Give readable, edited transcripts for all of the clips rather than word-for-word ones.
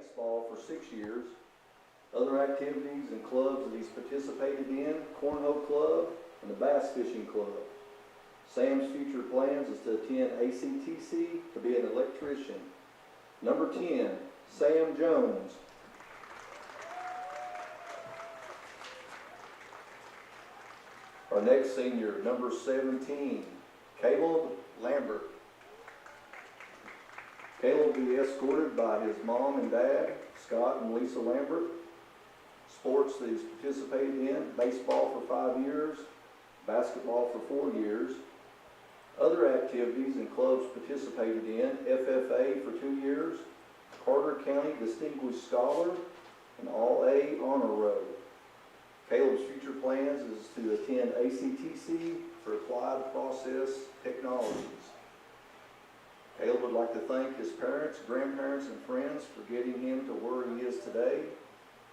baseball for 6 years. Other activities and clubs that he's participated in, Cornhole Club and the Bass Fishing Club. Sam's future plans is to attend ACTC to be an electrician. Number 10, Sam Jones. Our next senior, number 17, Caleb Lambert. Caleb will be escorted by his mom and dad, Scott and Lisa Lambert. Sports that he's participated in, baseball for 5 years, basketball for 4 years. Other activities and clubs participated in, FFA for 2 years, Carter County Distinguished Scholar, and All-A Honor Roll. Caleb's future plans is to attend ACTC for Applied Process Technologies. Caleb would like to thank his parents, grandparents, and friends for getting him to where he is today.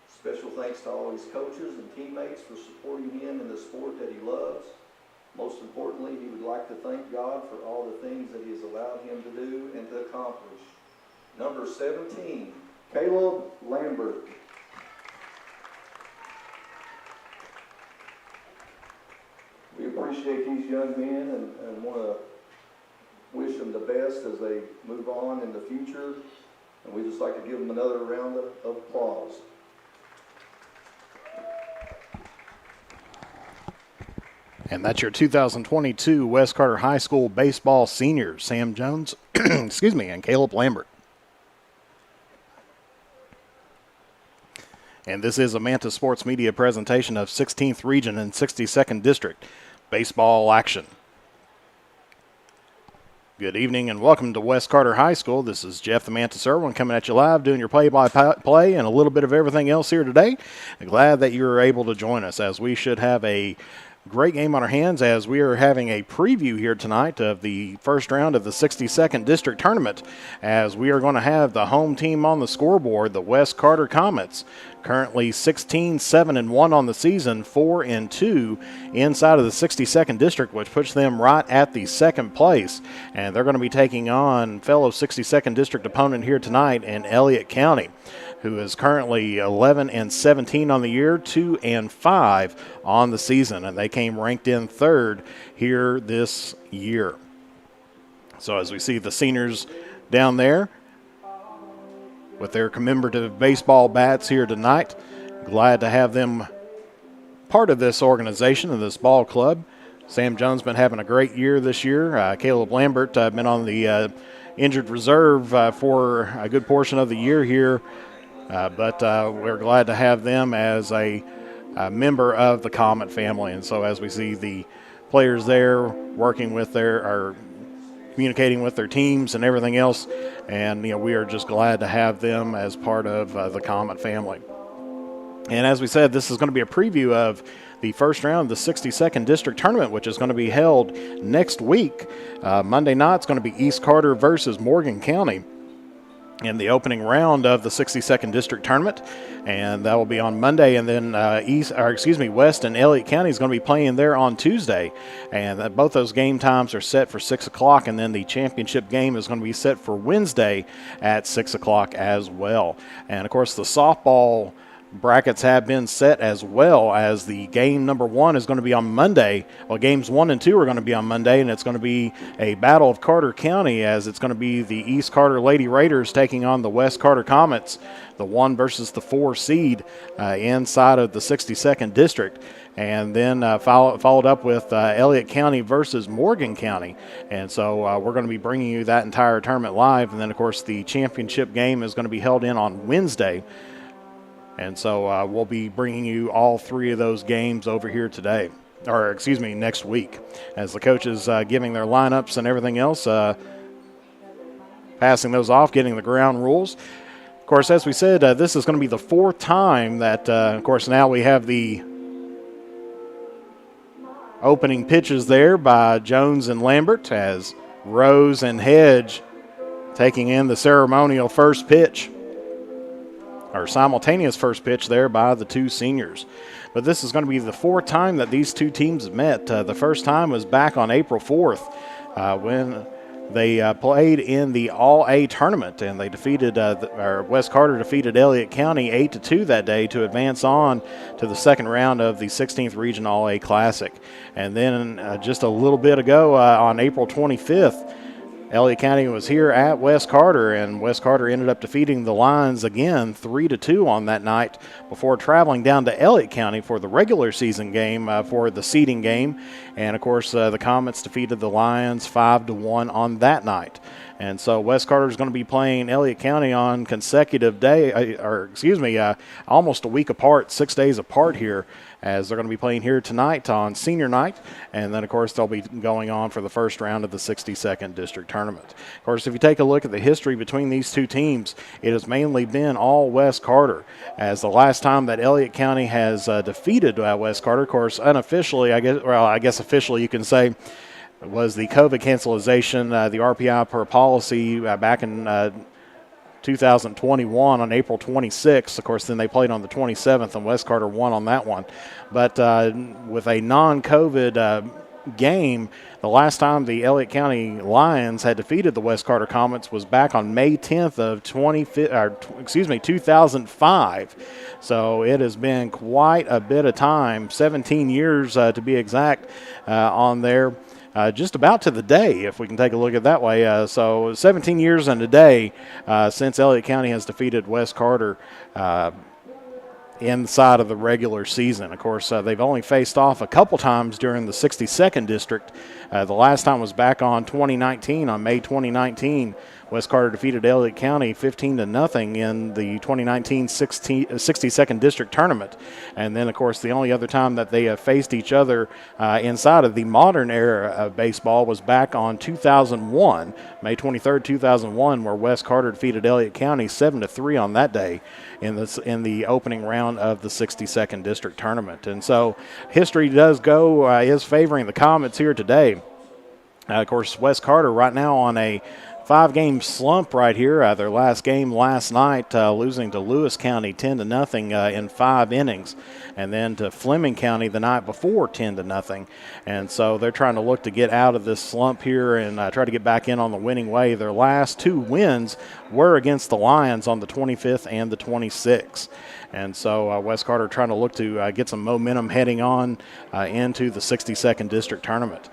Special thanks to all his coaches and teammates for supporting him in the sport that he loves. Most importantly, he would like to thank God for all the things that he has allowed him to do and to accomplish. Number 17, Caleb Lambert. We appreciate these young men and want to wish them the best as they move on in the future. And we just like to give them another round of applause. And that's your 2022 West Carter High School baseball seniors, Sam Jones, and Caleb Lambert. And this is a Manta Sports Media presentation of 16th Region and 62nd District baseball action. Good evening and welcome to West Carter High School. This is Jeff the Mantis Irwin coming at you live, doing your play-by-play and a little bit of everything else here today. I'm glad that you were able to join us, as we should have a great game on our hands, as we are having a preview here tonight of the first round of the 62nd District Tournament, as we are going to have the home team on the scoreboard, the West Carter Comets, currently 16-7-1 on the season, 4-2 inside of the 62nd District, which puts them right at the second place. And they're going to be taking on fellow 62nd District opponent here tonight in Elliott County, who is currently 11-17 on the year, 2-5 on the season, and they came ranked in third here this year. So as we see the seniors down there with their commemorative baseball bats here tonight, glad to have them part of this organization and this ball club. Sam Jones been having a great year this year. Caleb Lambert been on the injured reserve for a good portion of the year here. But we're glad to have them as a member of the Comet family. And so as we see the players there working with or communicating with their teams and everything else, and we are just glad to have them as part of the Comet family. And as we said, this is going to be a preview of the first round of the 62nd District Tournament, which is going to be held next week. Monday night, it's going to be East Carter versus Morgan County in the opening round of the 62nd District Tournament, and that will be on Monday. And then West and Elliott County is going to be playing there on Tuesday, and both those game times are set for 6 o'clock, and then the championship game is going to be set for Wednesday at 6 o'clock as well. And of course the softball brackets have been set, as well as the game number 1 is going to be on Monday. Well, games 1 and 2 are going to be on Monday, and it's going to be a battle of Carter County, as it's going to be the East Carter Lady Raiders taking on the West Carter Comets, the 1 versus the 4 seed inside of the 62nd District. And then followed up with Elliott County versus Morgan County. And so we're going to be bringing you that entire tournament live. And then, of course, the championship game is going to be held in on Wednesday. And so we'll be bringing you all 3 of those games over here today, next week, as the coaches giving their lineups and everything else, passing those off, getting the ground rules. Of course, as we said, this is going to be the 4th time that, of course, now we have the opening pitches there by Jones and Lambert, as Rose and Hedge taking in the ceremonial first pitch, or simultaneous first pitch there by the 2 seniors. But this is going to be the 4th time that these 2 teams have met. The first time was back on April 4th when They played in the All-A tournament, and they defeated, West Carter defeated Elliott County 8-2 that day to advance on to the second round of the 16th Region All-A Classic. And then just a little bit ago, on April 25th, Elliott County was here at West Carter, and West Carter ended up defeating the Lions again 3-2 on that night before traveling down to Elliott County for the regular season game, for the seeding game. And, of course, the Comets defeated the Lions 5-1 on that night. And so West Carter is going to be playing Elliott County on consecutive almost a week apart, 6 days apart here, as they're going to be playing here tonight on senior night. And then, of course, they'll be going on for the first round of the 62nd District Tournament. Of course, if you take a look at the history between these two teams, it has mainly been all West Carter, as the last time that Elliott County has defeated West Carter, of course, unofficially, I guess officially you can say, was the COVID cancellation, the RPI per policy back in 2021 on April 26th. Of course, then they played on the 27th, and West Carter won on that one. But with a non-COVID game, the last time the Elliott County Lions had defeated the West Carter Comets was back on May 10th of 2005. So it has been quite a bit of time, 17 years to be exact, on there. Just about to the day, if we can take a look at it that way. So 17 years and a day since Elliott County has defeated West Carter inside of the regular season. Of course, they've only faced off a couple times during the 62nd District. The last time was back on 2019, on May 2019. West Carter defeated Elliott County 15-0 in the 2019 62nd District Tournament. And then, of course, the only other time that they have faced each other inside of the modern era of baseball was back on 2001, May 23rd, 2001, where West Carter defeated Elliott County 7-3 on that day in the opening round of the 62nd District Tournament. And so history is favoring the Comets here today. Of course, West Carter right now on a 5-game slump right here. Their last game last night, losing to Lewis County 10-0 in 5 innings, and then to Fleming County the night before 10-0. And so they're trying to look to get out of this slump here and try to get back in on the winning way. Their last 2 wins were against the Lions on the 25th and the 26th. And so West Carter trying to look to get some momentum heading on into the 62nd District Tournament.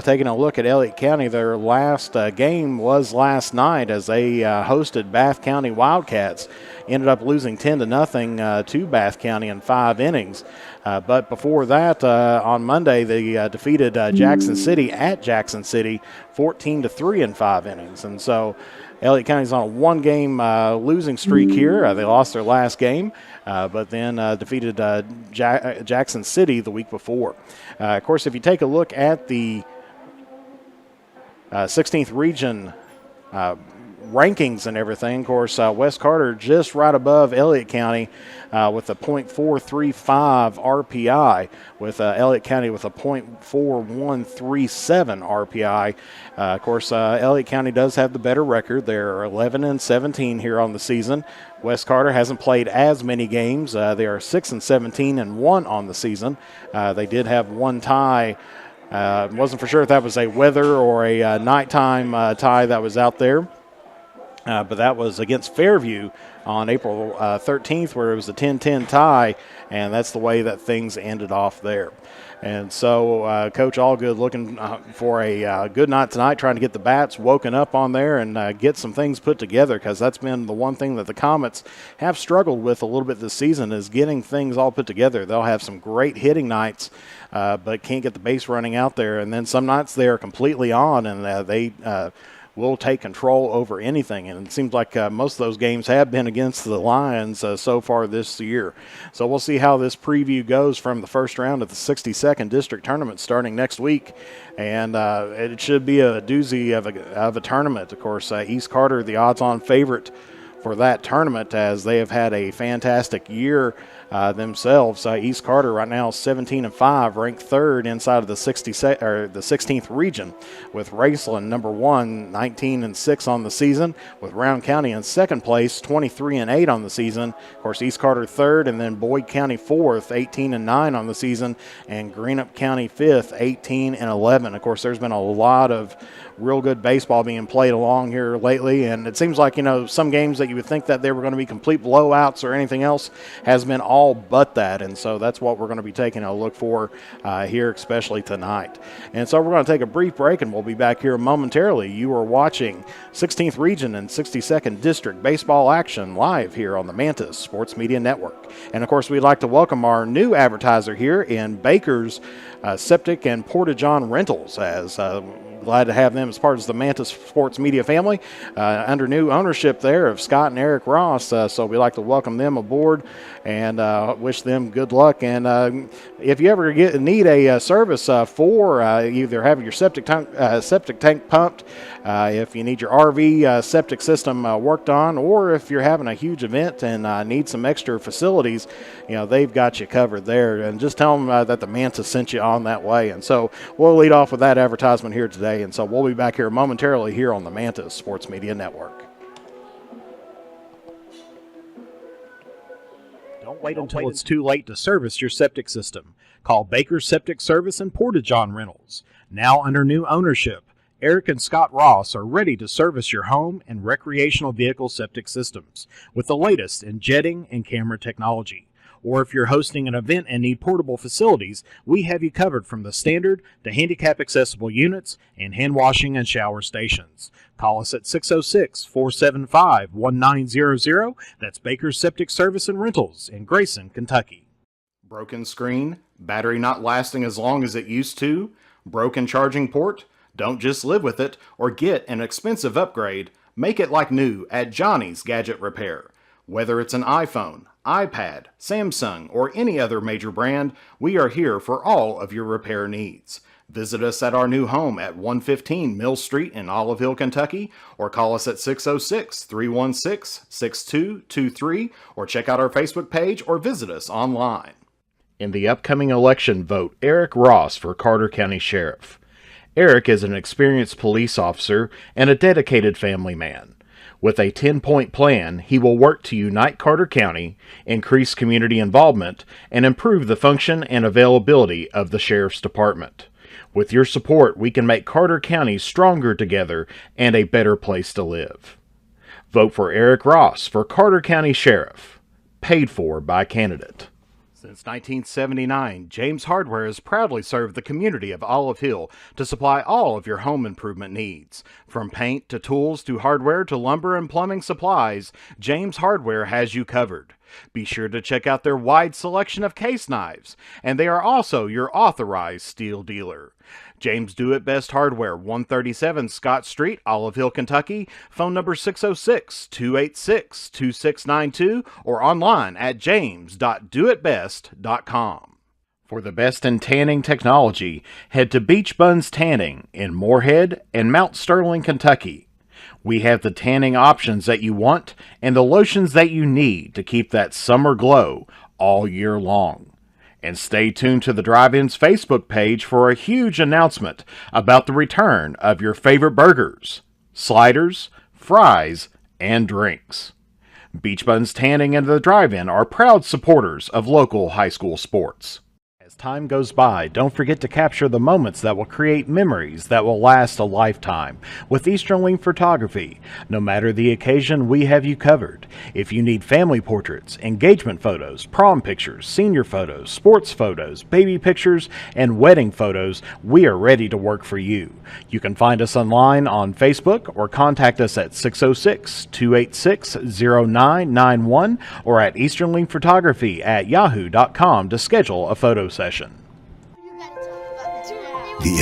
Taking a look at Elliott County, their last game was last night as they hosted Bath County Wildcats. Ended up losing 10-0 to Bath County in 5 innings. But before that, on Monday, they defeated Jackson City at Jackson City 14-3 in 5 innings. And so Elliott County's on a 1-game losing streak here. They lost their last game, but then defeated Jackson City the week before. Of course, if you take a look at the 16th Region rankings and everything, of course, West Carter just right above Elliott County with a .435 RPI, with Elliott County with a .4137 RPI. Of course, Elliott County does have the better record. They're 11-17 here on the season. West Carter hasn't played as many games. They are 6-17-1 on the season. They did have one tie. Wasn't for sure if that was a weather or a nighttime tie that was out there. But that was against Fairview on April 13th, where it was a 10-10 tie, and that's the way that things ended off there. And so Coach Allgood looking for a good night tonight, trying to get the bats woken up on there and get some things put together, because that's been the one thing that the Comets have struggled with a little bit this season, is getting things all put together. They'll have some great hitting nights, but can't get the base running out there. And then some nights they are completely on, and they will take control over anything. And it seems like most of those games have been against the Lions so far this year. So we'll see how this preview goes from the first round of the 62nd District Tournament starting next week. And it should be a doozy of a tournament. Of course, East Carter, the odds-on favorite for that tournament, as they have had a fantastic year themselves. East Carter right now 17-5, ranked third inside of the 16th region, with Raceland number 1, 19-6 on the season, with Round County in second place, 23-8 on the season. Of course, East Carter third, and then Boyd County fourth, 18-9 on the season, and Greenup County fifth, 18-11. Of course, there's been a lot of real good baseball being played along here lately, and it seems like, some games that you would think that they were going to be complete blowouts or anything else has been all but that, and so that's what we're going to be taking a look for here, especially tonight. And so we're going to take a brief break, and we'll be back here momentarily. You are watching 16th Region and 62nd District baseball action live here on the Mantis Sports Media Network. And of course, we'd like to welcome our new advertiser here in Baker's Septic and Porta-John Rentals, as glad to have them as part of the Mantis Sports Media family under new ownership there of Scott and Eric Ross. So we'd like to welcome them aboard and wish them good luck. And if you ever need a service for either having your septic tank pumped, if you need your RV septic system worked on, or if you're having a huge event and need some extra facilities, they've got you covered there. And just tell them that the Mantis sent you on that way. And so we'll lead off with that advertisement here today. And so we'll be back here momentarily here on the Mantis Sports Media Network. Don't wait until it's too late to service your septic system. Call Baker Septic Service and Porta-John Rentals. Now under new ownership, Eric and Scott Ross are ready to service your home and recreational vehicle septic systems with the latest in jetting and camera technology. Or if you're hosting an event and need portable facilities, we have you covered from the standard to handicap accessible units and hand washing and shower stations. Call us at 606-475-1900. That's Baker's Septic Service and Rentals in Grayson, Kentucky. Broken screen? Battery not lasting as long as it used to? Broken charging port? Don't just live with it or get an expensive upgrade. Make it like new at Johnny's Gadget Repair. Whether it's an iPhone, iPad, Samsung, or any other major brand, we are here for all of your repair needs. Visit us at our new home at 115 Mill Street in Olive Hill, Kentucky, or call us at 606-316-6223, or check out our Facebook page or visit us online. In the upcoming election, vote Eric Ross for Carter County Sheriff. Eric is an experienced police officer and a dedicated family man. With a 10-point plan, he will work to unite Carter County, increase community involvement, and improve the function and availability of the Sheriff's Department. With your support, we can make Carter County stronger together and a better place to live. Vote for Eric Ross for Carter County Sheriff. Paid for by candidate. Since 1979, James Hardware has proudly served the community of Olive Hill to supply all of your home improvement needs. From paint to tools to hardware to lumber and plumbing supplies, James Hardware has you covered. Be sure to check out their wide selection of case knives, and they are also your authorized steel dealer. James Do It Best Hardware, 137 Scott Street, Olive Hill, Kentucky. Phone number 606-286-2692 or online at james.doitbest.com. For the best in tanning technology, head to Beach Buns Tanning in Moorhead and Mount Sterling, Kentucky. We have the tanning options that you want and the lotions that you need to keep that summer glow all year long. And stay tuned to the Drive-In's Facebook page for a huge announcement about the return of your favorite burgers, sliders, fries, and drinks. Beach Buns Tanning and the Drive-In are proud supporters of local high school sports. As time goes by, don't forget to capture the moments that will create memories that will last a lifetime with Easterling Photography. No matter the occasion, we have you covered. If you need family portraits, engagement photos, prom pictures, senior photos, sports photos, baby pictures, and wedding photos, we are ready to work for you. You can find us online on Facebook or contact us at 606-286-0991 or at easterlingphotography@yahoo.com to schedule a photo session. The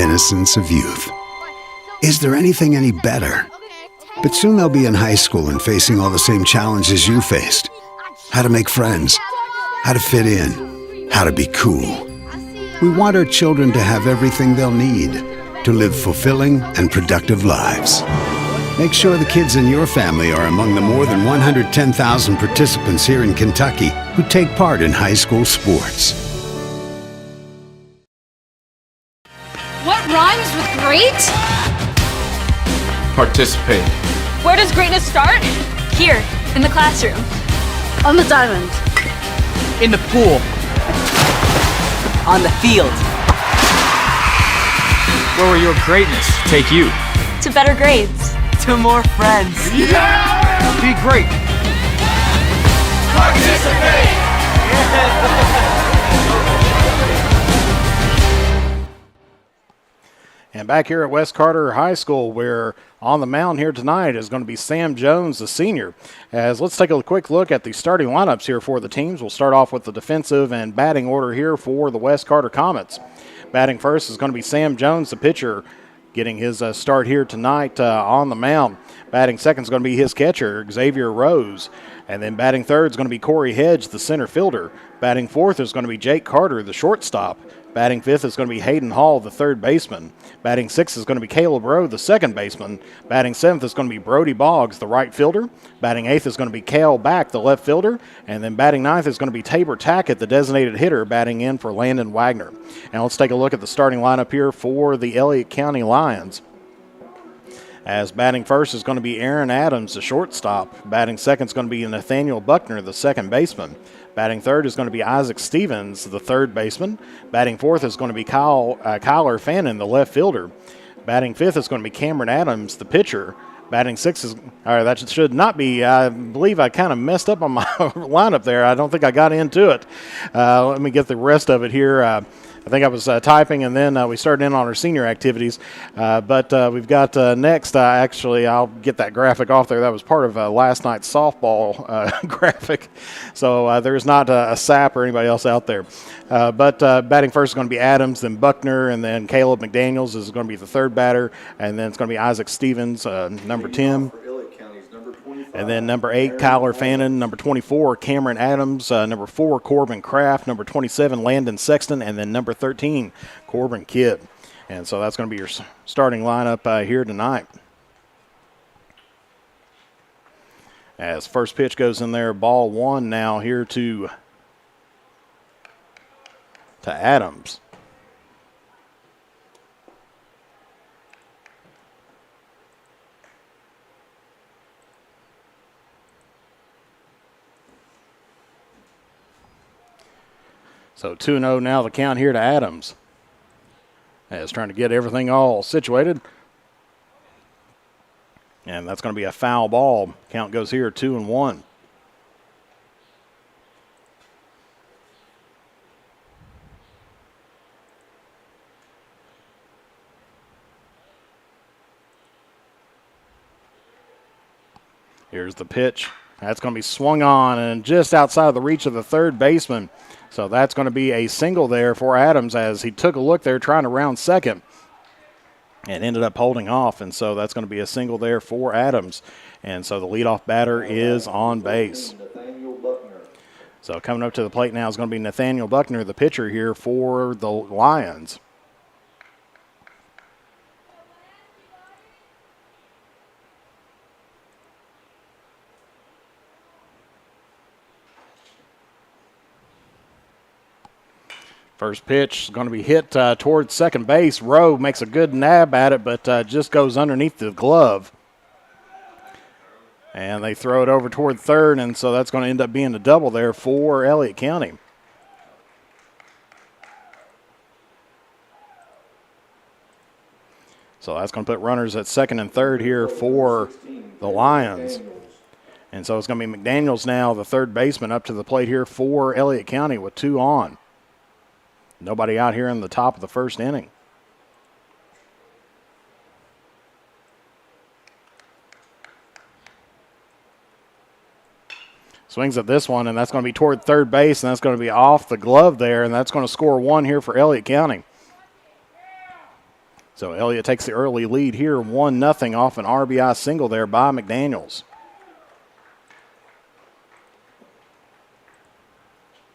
innocence of youth. Is there anything any better? But soon they'll be in high school and facing all the same challenges you faced. How to make friends, how to fit in, how to be cool. We want our children to have everything they'll need to live fulfilling and productive lives. Make sure the kids in your family are among the more than 110,000 participants here in Kentucky who take part in high school sports. What rhymes with great? Participate. Where does greatness start? Here, in the classroom. On the diamond. In the pool. On the field. Where will your greatness take you? To better grades. To more friends. Yeah! Be great. Participate! And back here at West Carter High School, where on the mound here tonight is going to be Sam Jones, the senior. As let's take a quick look at the starting lineups here for the teams. We'll start off with the defensive and batting order here for the West Carter Comets. Batting first is going to be Sam Jones, the pitcher, getting his start here tonight on the mound. Batting second is going to be his catcher, Xavier Rose. And then batting third is going to be Corey Hedge, the center fielder. Batting fourth is going to be Jake Carter, the shortstop. Batting fifth is going to be Hayden Hall, the third baseman. Batting sixth is going to be Caleb Rowe, the second baseman. Batting seventh is going to be Brody Boggs, the right fielder. Batting eighth is going to be Cale Back, the left fielder. And then batting ninth is going to be Tabor Tackett, the designated hitter, batting in for Landon Wagner. Now let's take a look at the starting lineup here for the Elliott County Lions. As batting first is going to be Aaron Adams, the shortstop. Batting second is going to be Nathaniel Buckner, the second baseman. Batting third is going to be Isaac Stevens, the third baseman. Batting fourth is going to be Kyler Fannin, the left fielder. Batting fifth is going to be Cameron Adams, the pitcher. Batting sixth is, that should not be, I believe I kind of messed up on my lineup there. I don't think I got into it. Let me get the rest of it here. I think I was typing, and then we started in on our senior activities. But we've got next, actually, I'll get that graphic off there. That was part of last night's softball graphic. So there's not a SAP or anybody else out there. But batting first is going to be Adams, then Buckner, and then Caleb McDaniels is going to be the third batter. And then it's going to be Isaac Stevens, number 10. And then number 8, Kyler Fannin. Number 24, Cameron Adams. Number 4, Corbin Kraft. Number 27, Landon Sexton. And then number 13, Corbin Kidd. And so that's going to be your starting lineup here tonight. As first pitch goes in there, ball one now here to Adams. So 2-0 now the count here to Adams. As trying to get everything all situated. And that's going to be a foul ball. Count goes here 2-1. Here's the pitch. That's going to be swung on and just outside of the reach of the third baseman. So that's going to be a single there for Adams as he took a look there trying to round second and ended up holding off. And so that's going to be a single there for Adams. And so the leadoff batter is on base. So coming up to the plate now is going to be Nathaniel Buckner, the pitcher here for the Lions. First pitch is going to be hit towards second base. Rowe makes a good nab at it, but just goes underneath the glove. And they throw it over toward third, and so that's going to end up being a double there for Elliott County. So that's going to put runners at second and third here for the Lions. And so it's going to be McDaniels now, the third baseman, up to the plate here for Elliott County with 2 on. Nobody out here in the top of the first inning. Swings at this one, and that's going to be toward third base, and that's going to be off the glove there, and that's going to score 1 here for Elliott County. So Elliott takes the early lead here, 1-0 off an RBI single there by McDaniels.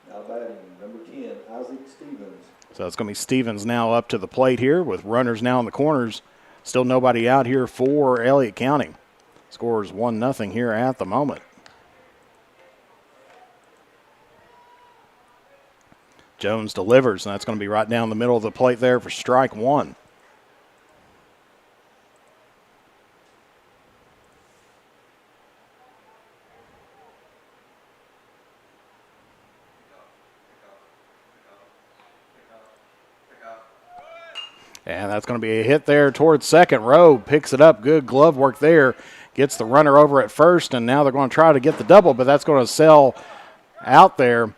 Now batting, number 10, Isaac Stevens. So it's going to be Stevens now up to the plate here with runners now in the corners. Still nobody out here for Elliott County. Scores 1-0 here at the moment. Jones delivers, and that's going to be right down the middle of the plate there for strike one. And that's going to be a hit there towards second. Rowe picks it up. Good glove work there. Gets the runner over at first, and now they're going to try to get the double, but that's going to sail out there.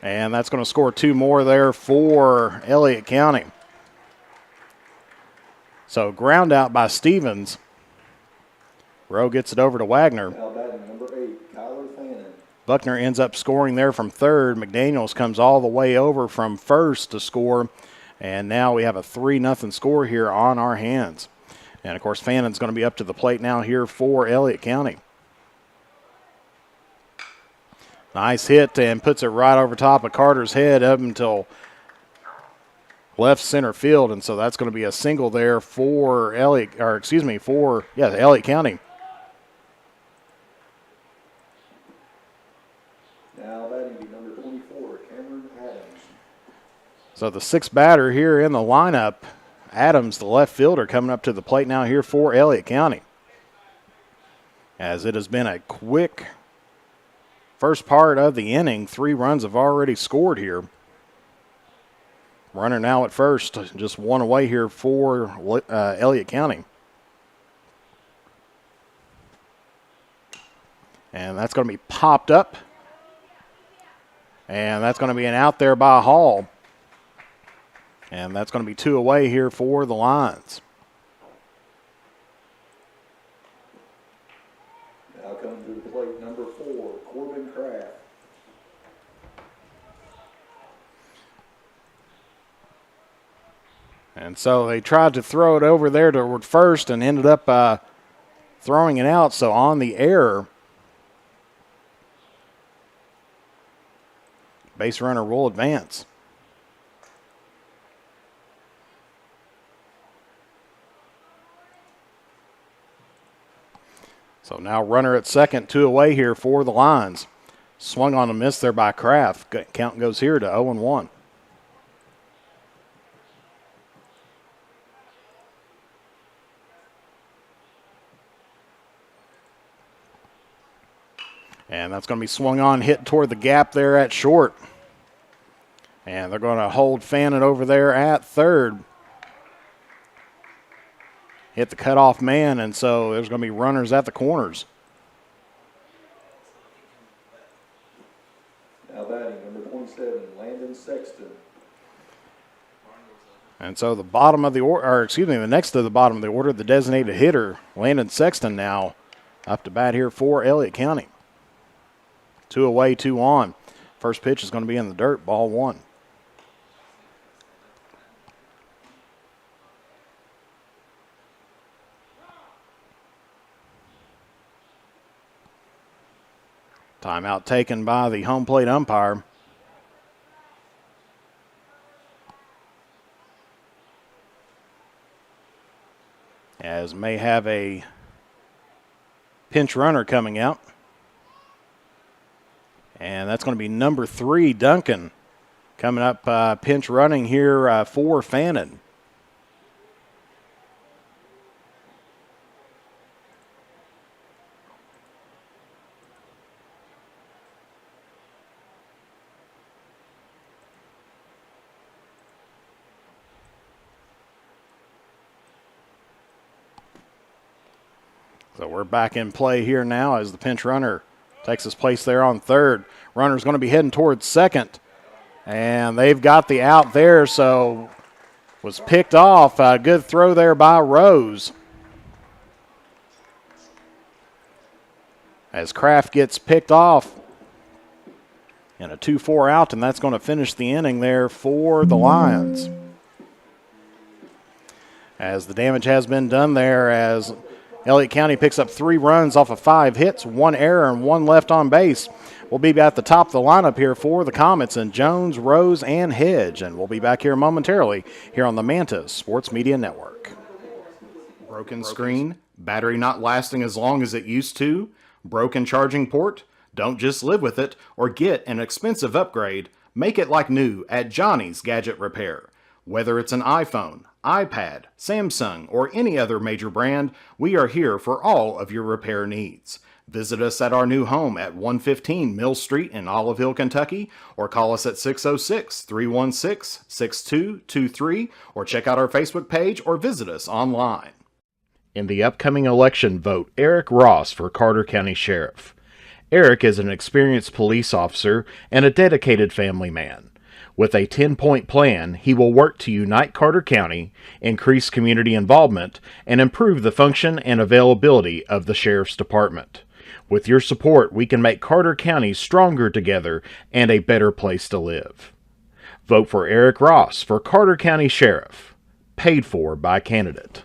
And that's going to score two more there for Elliott County. So ground out by Stevens. Rowe gets it over to Wagner. Now batting number 8, Kyler Fannin. Buckner ends up scoring there from third. McDaniels comes all the way over from first to score. And now we have a 3-0 score here on our hands. And, of course, Fannin's going to be up to the plate now here for Elliott County. Nice hit and puts it right over top of Carter's head up until left center field. And so that's going to be a single there for Elliott County. Now batting number 24, Cameron Adams. So the sixth batter here in the lineup, Adams, the left fielder, coming up to the plate now here for Elliott County. As it has been a quick first part of the inning, 3 runs have already scored here. Runner now at first, just one away here for Elliott County. And that's going to be popped up. And that's going to be an out there by Hall. And that's going to be 2 away here for the Lions. Now comes to the plate number 4, Corbin Kraft. And so they tried to throw it over there toward first and ended up throwing it out. So on the error, base runner will advance. So now runner at second, 2 away here for the Lions. Swung on a miss there by Kraft. Count goes here to 0-1. And that's going to be swung on, hit toward the gap there at short. And they're going to hold Fannin over there at third. Hit the cutoff man, and so there's going to be runners at the corners. Now batting number 27, Landon Sexton. And so the bottom of the order, the next to the bottom of the order, the designated hitter, Landon Sexton now up to bat here for Elliott County. 2 away, 2 on. First pitch is going to be in the dirt, ball 1. Timeout taken by the home plate umpire. As may have a pinch runner coming out. And that's going to be number 3, Duncan, coming up pinch running here for Fannin. So we're back in play here now as the pinch runner takes his place there on third. Runner's going to be heading towards second. And they've got the out there, so was picked off. A good throw there by Rose. As Kraft gets picked off. And a 2-4 out, and that's going to finish the inning there for the Lions. As the damage has been done there, as Elliott County picks up 3 runs off of 5 hits, 1 error, and 1 left on base. We'll be at the top of the lineup here for the Comets and Jones, Rose, and Hedge. And we'll be back here momentarily here on the Manta Sports Media Network. Broken screen, Battery not lasting as long as it used to? Broken charging port? Don't just live with it or get an expensive upgrade. Make it like new at Johnny's Gadget Repair. Whether it's an iPhone, iPad, Samsung, or any other major brand, we are here for all of your repair needs. Visit us at our new home at 115 Mill Street in Olive Hill, Kentucky, or call us at 606-316-6223, or check out our Facebook page or visit us online. In the upcoming election, vote Eric Ross for Carter County Sheriff. Eric is an experienced police officer and a dedicated family man. With a 10-point plan, he will work to unite Carter County, increase community involvement, and improve the function and availability of the Sheriff's Department. With your support, we can make Carter County stronger together and a better place to live. Vote for Eric Ross for Carter County Sheriff. Paid for by candidate.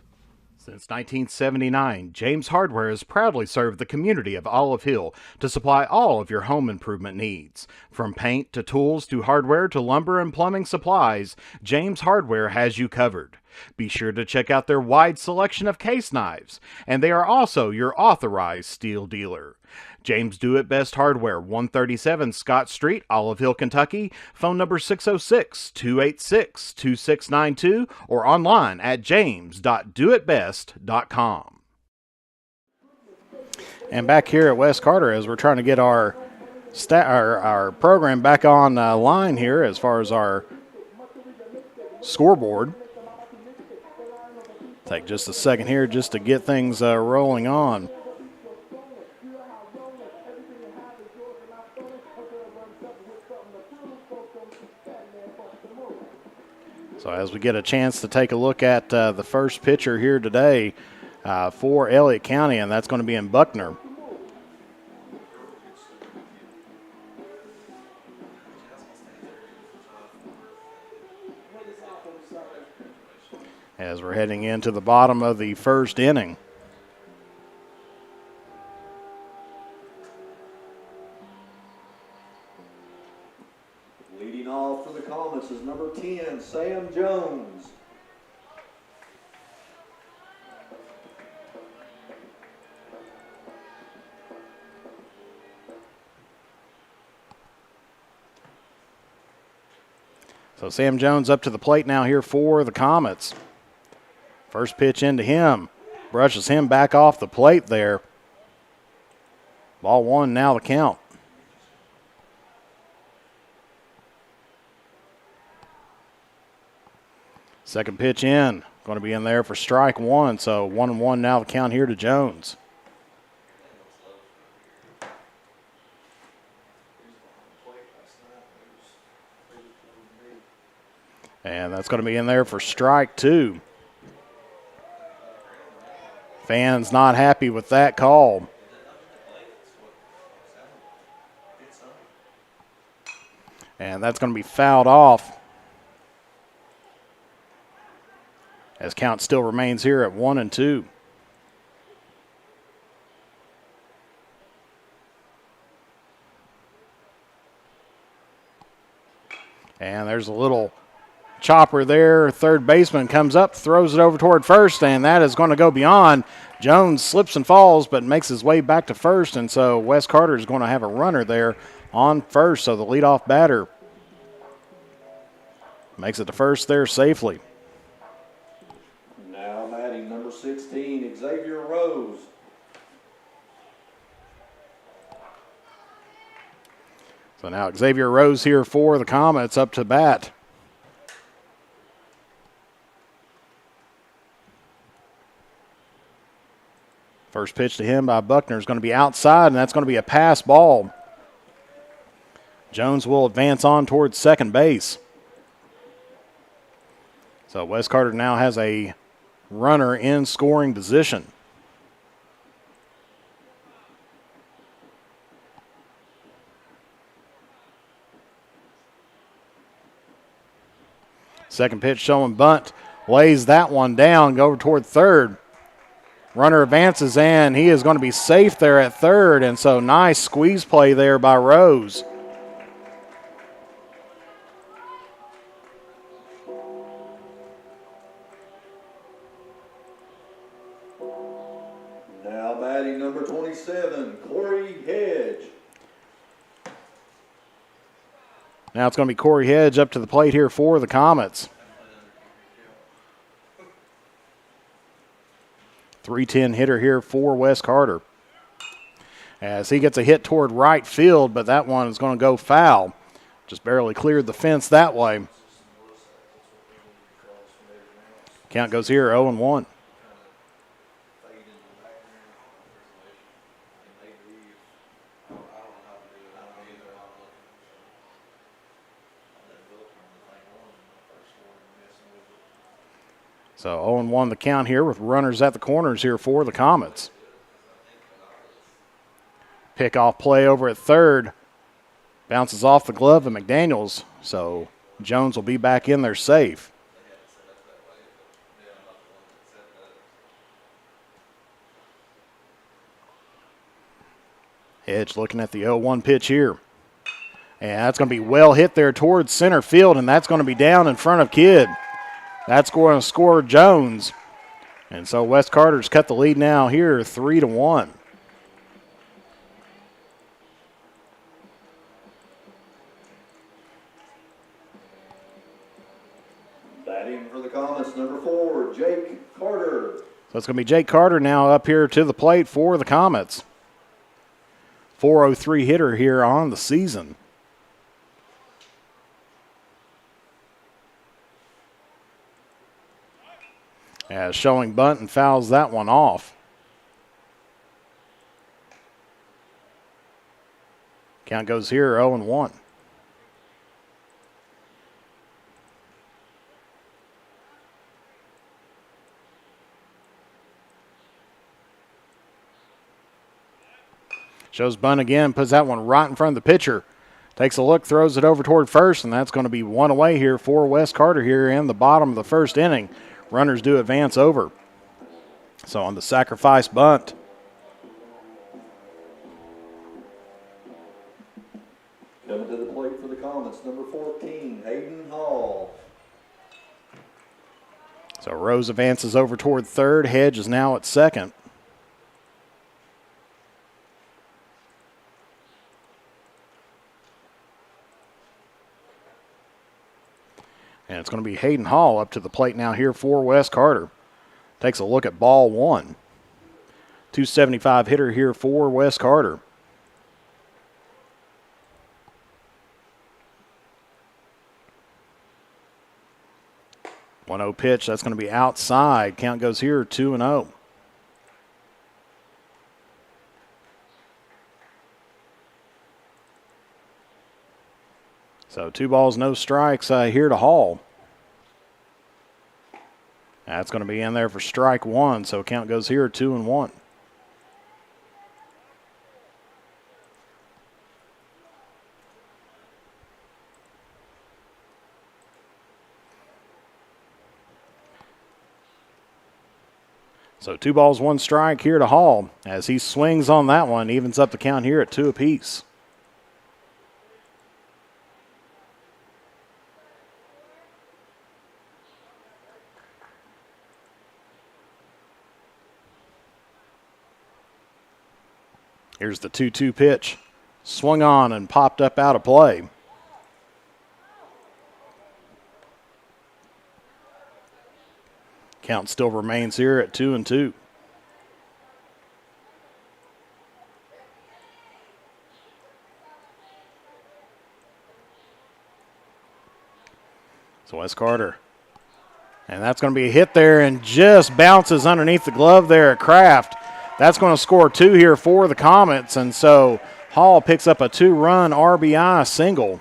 Since 1979, James Hardware has proudly served the community of Olive Hill to supply all of your home improvement needs. From paint to tools to hardware to lumber and plumbing supplies, James Hardware has you covered. Be sure to check out their wide selection of case knives, and they are also your authorized steel dealer. James Do It Best Hardware, 137 Scott Street, Olive Hill, Kentucky. Phone number 606-286-2692 or online at james.doitbest.com. And back here at West Carter, as we're trying to get our program back on line here as far as our scoreboard. Take just a second here just to get things rolling on. So as we get a chance to take a look at the first pitcher here today for Elliott County, and that's going to be in Buckner. As we're heading into the bottom of the first inning. Leading off for the Comets is number 10, Sam Jones. So Sam Jones up to the plate now here for the Comets. First pitch into him. Brushes him back off the plate there. Ball one, now the count. Second pitch in. Going to be in there for strike one. So 1-1 now the count here to Jones. And that's going to be in there for strike two. Fans not happy with that call. And that's going to be fouled off. As count still remains here at 1-2. And there's a little chopper there. Third baseman comes up, throws it over toward first, and that is going to go beyond. Jones slips and falls, but makes his way back to first, and so Wes Carter is going to have a runner there on first. So the leadoff batter makes it to first there safely. Now batting number 16, Xavier Rose. So now Xavier Rose here for the Comets up to bat. First pitch to him by Buckner is going to be outside, and that's going to be a pass ball. Jones will advance on towards second base. So Wes Carter now has a runner in scoring position. Second pitch showing bunt, lays that one down, go toward third. Runner advances, and he is going to be safe there at third, and so nice squeeze play there by Rose. Now it's going to be Corey Hedge up to the plate here for the Comets. 310 hitter here for Wes Carter. As he gets a hit toward right field, but that one is going to go foul. Just barely cleared the fence that way. Count goes here 0-1. So 0-1 the count here with runners at the corners here for the Comets. Pickoff play over at third. Bounces off the glove of McDaniels, so Jones will be back in there safe. Hedge looking at the 0-1 pitch here. And that's going to be well hit there towards center field, and that's going to be down in front of Kidd. That's going to score Jones. And so Wes Carter's cut the lead now here 3-1. Batting for the Comets, number 4, Jake Carter. So it's going to be Jake Carter now up here to the plate for the Comets. 403 hitter here on the season. As showing bunt and fouls that one off. Count goes here 0-1. Shows bunt again, puts that one right in front of the pitcher. Takes a look, throws it over toward first, and that's going to be one away here for Wes Carter here in the bottom of the first inning. Runners do advance over. So on the sacrifice bunt. Coming to the plate for the Comets, number 14, Hayden Hall. So Rose advances over toward third. Hedge is now at second. And it's going to be Hayden Hall up to the plate now here for Wes Carter. Takes a look at ball one. 275 hitter here for Wes Carter. One 0 pitch, that's going to be outside. Count goes here 2-0. So 2 balls, no strikes here to Hall. That's going to be in there for strike one, so count goes here 2-1. So 2 balls, 1 strike here to Hall. As he swings on that one, evens up the count here at 2 apiece. Here's the 2-2 pitch. Swung on and popped up out of play. Count still remains here at 2-2. So Wes Carter. And that's going to be a hit there and just bounces underneath the glove there at Kraft. That's going to score 2 here for the Comets, and so Hall picks up a 2-run RBI single.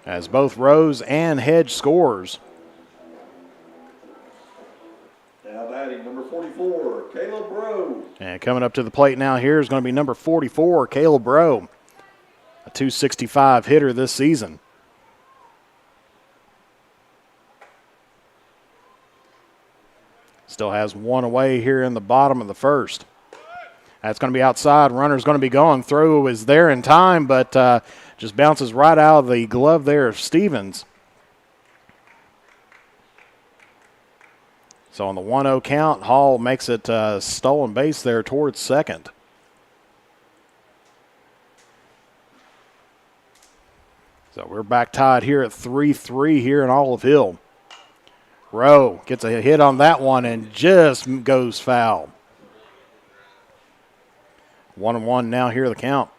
As both Rose and Hedge scores. Now batting number 44, Caleb Rowe. And coming up to the plate now here is going to be number 44, Caleb Rowe. A 265 hitter this season. Still has 1 away here in the bottom of the first. That's going to be outside. Runner's going to be going. Throw is there in time, but just bounces right out of the glove there of Stevens. So on the 1-0 count, Hall makes it stolen base there towards second. So we're back tied here at 3-3 here in Olive Hill. Rowe gets a hit on that one and just goes foul. 1-1 now here the count.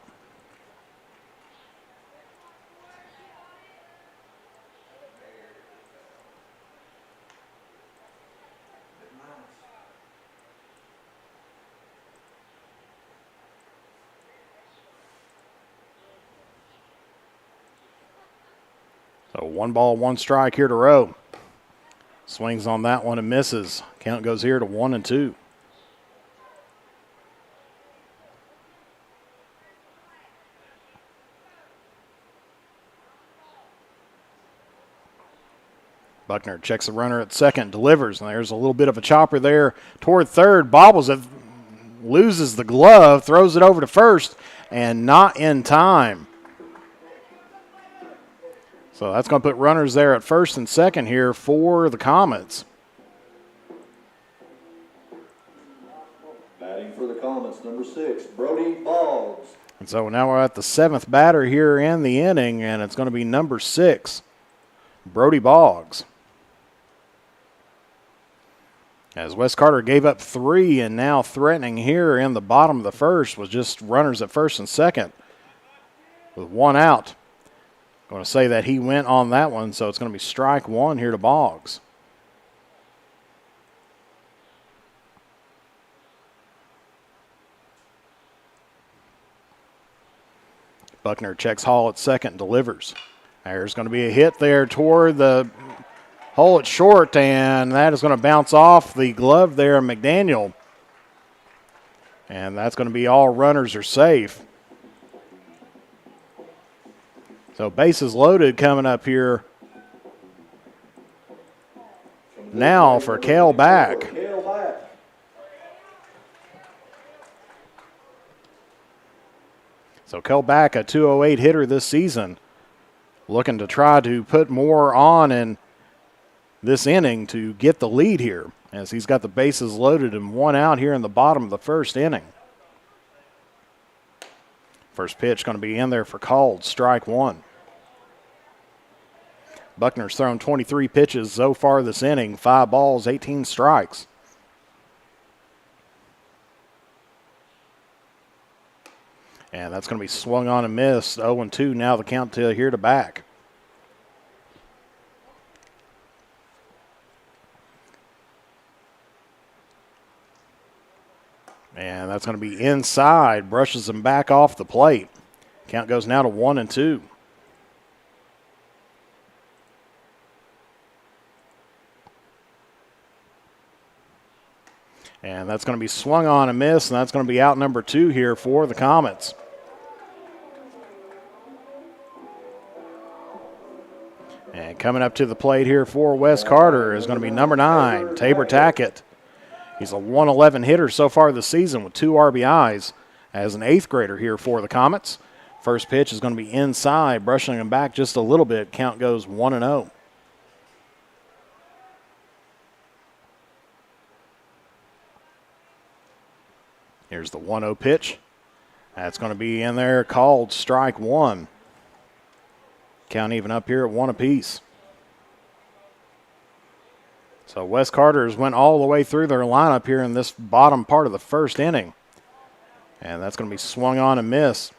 So 1 ball, 1 strike here to Rowe. Swings on that one and misses. Count goes here to 1-2. Buckner checks the runner at second, delivers, and there's a little bit of a chopper there toward third. Bobbles it, loses the glove, throws it over to first, and not in time. So that's going to put runners there at first and second here for the Comets. Batting for the Comets, number 6, Brody Boggs. And so now we're at the 7th batter here in the inning, and it's going to be number 6, Brody Boggs. As Wes Carter gave up 3 and now threatening here in the bottom of the first was just runners at first and second with 1 out. I'm going to say that he went on that one, so it's going to be strike 1 here to Boggs. Buckner checks Hall at second, delivers. There's going to be a hit there toward the hole at short, and that is going to bounce off the glove there, McDaniel. And that's going to be all runners are safe. So bases loaded coming up here now for Cale Back. So Cale Back, a 208 hitter this season, looking to try to put more on in this inning to get the lead here, as he's got the bases loaded and 1 out here in the bottom of the first inning. First pitch going to be in there for called, strike 1. Buckner's thrown 23 pitches so far this inning, 5 balls, 18 strikes. And that's going to be swung on and missed. 0-2 now the count to here to Back. And that's going to be inside, brushes him back off the plate. Count goes now to 1-2. And that's going to be swung on and missed, and that's going to be out number 2 here for the Comets. And coming up to the plate here for Wes Carter is going to be number 9, Tabor Tackett. He's a 111 hitter so far this season with 2 RBIs as an 8th grader here for the Comets. First pitch is going to be inside, brushing him back just a little bit. Count goes 1-0. Here's the 1-0 pitch. That's going to be in there, called strike 1. Count even up here at 1 apiece. So Wes Carter's went all the way through their lineup here in this bottom part of the first inning. And that's going to be swung on and missed.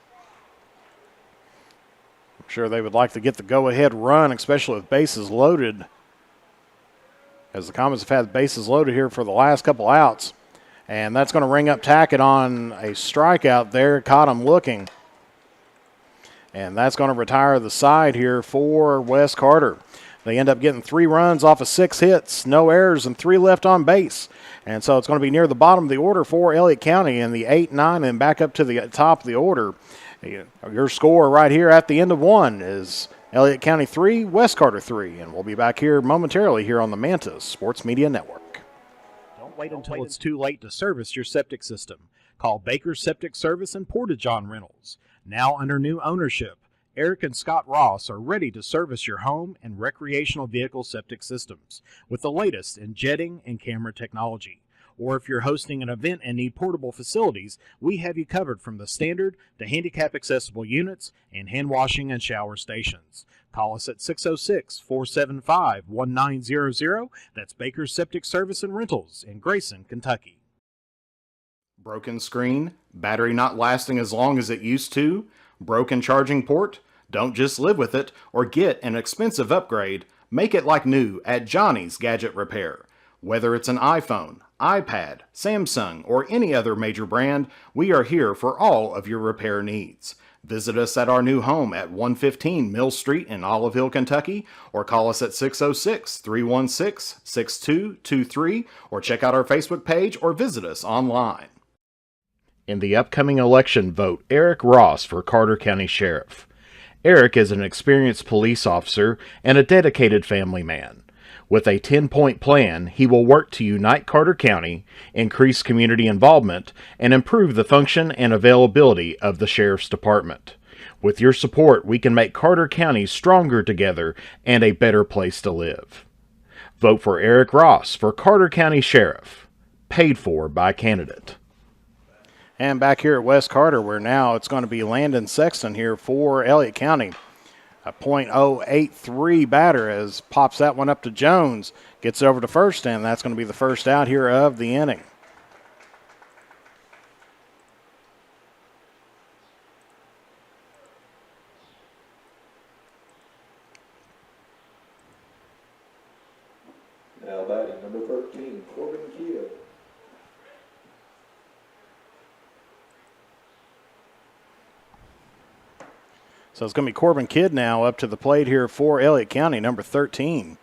I'm sure they would like to get the go-ahead run, especially with bases loaded, as the Comets have had bases loaded here for the last couple outs. And that's going to ring up Tackett on a strikeout there, caught him looking. And that's going to retire the side here for Wes Carter. They end up getting 3 runs off of 6 hits, no errors, and 3 left on base. And so it's going to be near the bottom of the order for Elliott County in the 8-9 and back up to the top of the order. Your score right here at the end of 1 is Elliott County 3, Wes Carter 3. And we'll be back here momentarily here on the Mantis Sports Media Network. Don't wait until it's too late to service your septic system. Call Baker's Septic Service and Porta-John Rentals. Now under new ownership, Eric and Scott Ross are ready to service your home and recreational vehicle septic systems with the latest in jetting and camera technology. Or if you're hosting an event and need portable facilities, we have you covered from the standard to handicap accessible units and hand washing and shower stations. Call us at 606-475-1900. That's Baker's Septic Service and Rentals in Grayson, Kentucky. Broken screen? Battery not lasting as long as it used to? Broken charging port? Don't just live with it or get an expensive upgrade. Make it like new at Johnny's Gadget Repair. Whether it's an iPhone, iPad, Samsung, or any other major brand, we are here for all of your repair needs. Visit us at our new home at 115 Mill Street in Olive Hill, Kentucky, or call us at 606-316-6223, or check out our Facebook page or visit us online. In the upcoming election, vote Eric Ross for Carter County Sheriff. Eric is an experienced police officer and a dedicated family man. With a 10-point plan, he will work to unite Carter County, increase community involvement, and improve the function and availability of the Sheriff's Department. With your support, we can make Carter County stronger together and a better place to live. Vote for Eric Ross for Carter County Sheriff. Paid for by candidate. And back here at West Carter, where now it's going to be Landon Sexton here for Elliott County. A .083 batter as pops that one up to Jones. Gets over to first, and that's going to be the first out here of the inning. Now batting number 13, Corbin Kidd. So it's going to be Corbin Kidd now up to the plate here for Elliott County, number 13.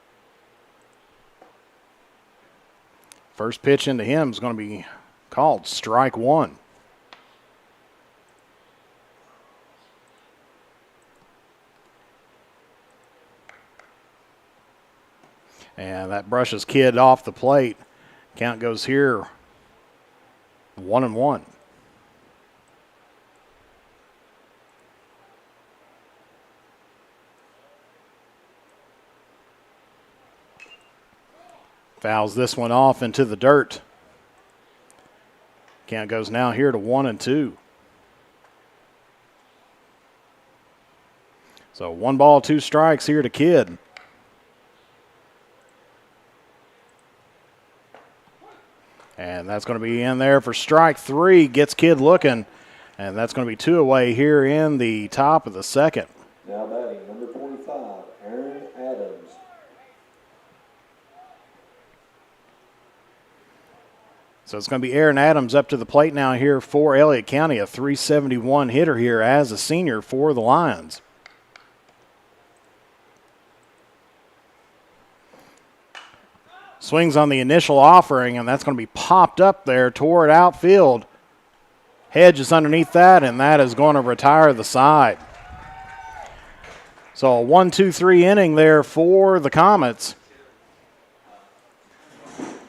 First pitch into him is going to be called strike one. And that brushes Kidd off the plate. Count goes here 1-1. Fouls this one off into the dirt. Count goes now here to 1-2. So 1 ball, 2 strikes here to Kidd. And that's going to be in there for strike 3. Gets Kidd looking. And that's going to be 2 away here in the top of the second. Now batting number 25, Aaron Adams. So it's going to be Aaron Adams up to the plate now here for Elliott County, a .371 hitter here as a senior for the Lions. Swings on the initial offering, and that's going to be popped up there toward outfield. Hedge is underneath that, and that is going to retire the side. So a 1-2-3 inning there for the Comets,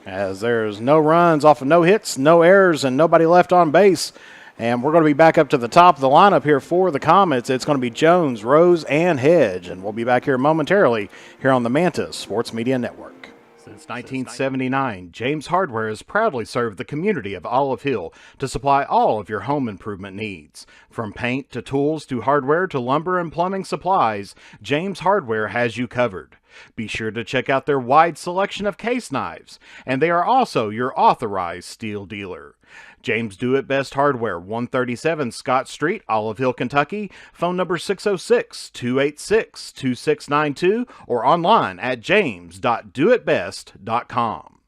as there's no runs off of no hits, no errors, and nobody left on base. And we're going to be back up to the top of the lineup here for the Comets. It's going to be Jones, Rose, and Hedge. And we'll be back here momentarily here on the Mantis Sports Media Network. Since 1979, James Hardware has proudly served the community of Olive Hill to supply all of your home improvement needs. From paint to tools to hardware to lumber and plumbing supplies, James Hardware has you covered. Be sure to check out their wide selection of case knives, and they are also your authorized steel dealer. James Do It Best Hardware, 137 Scott Street, Olive Hill, Kentucky. Phone number 606-286-2692 or online at james.doitbest.com.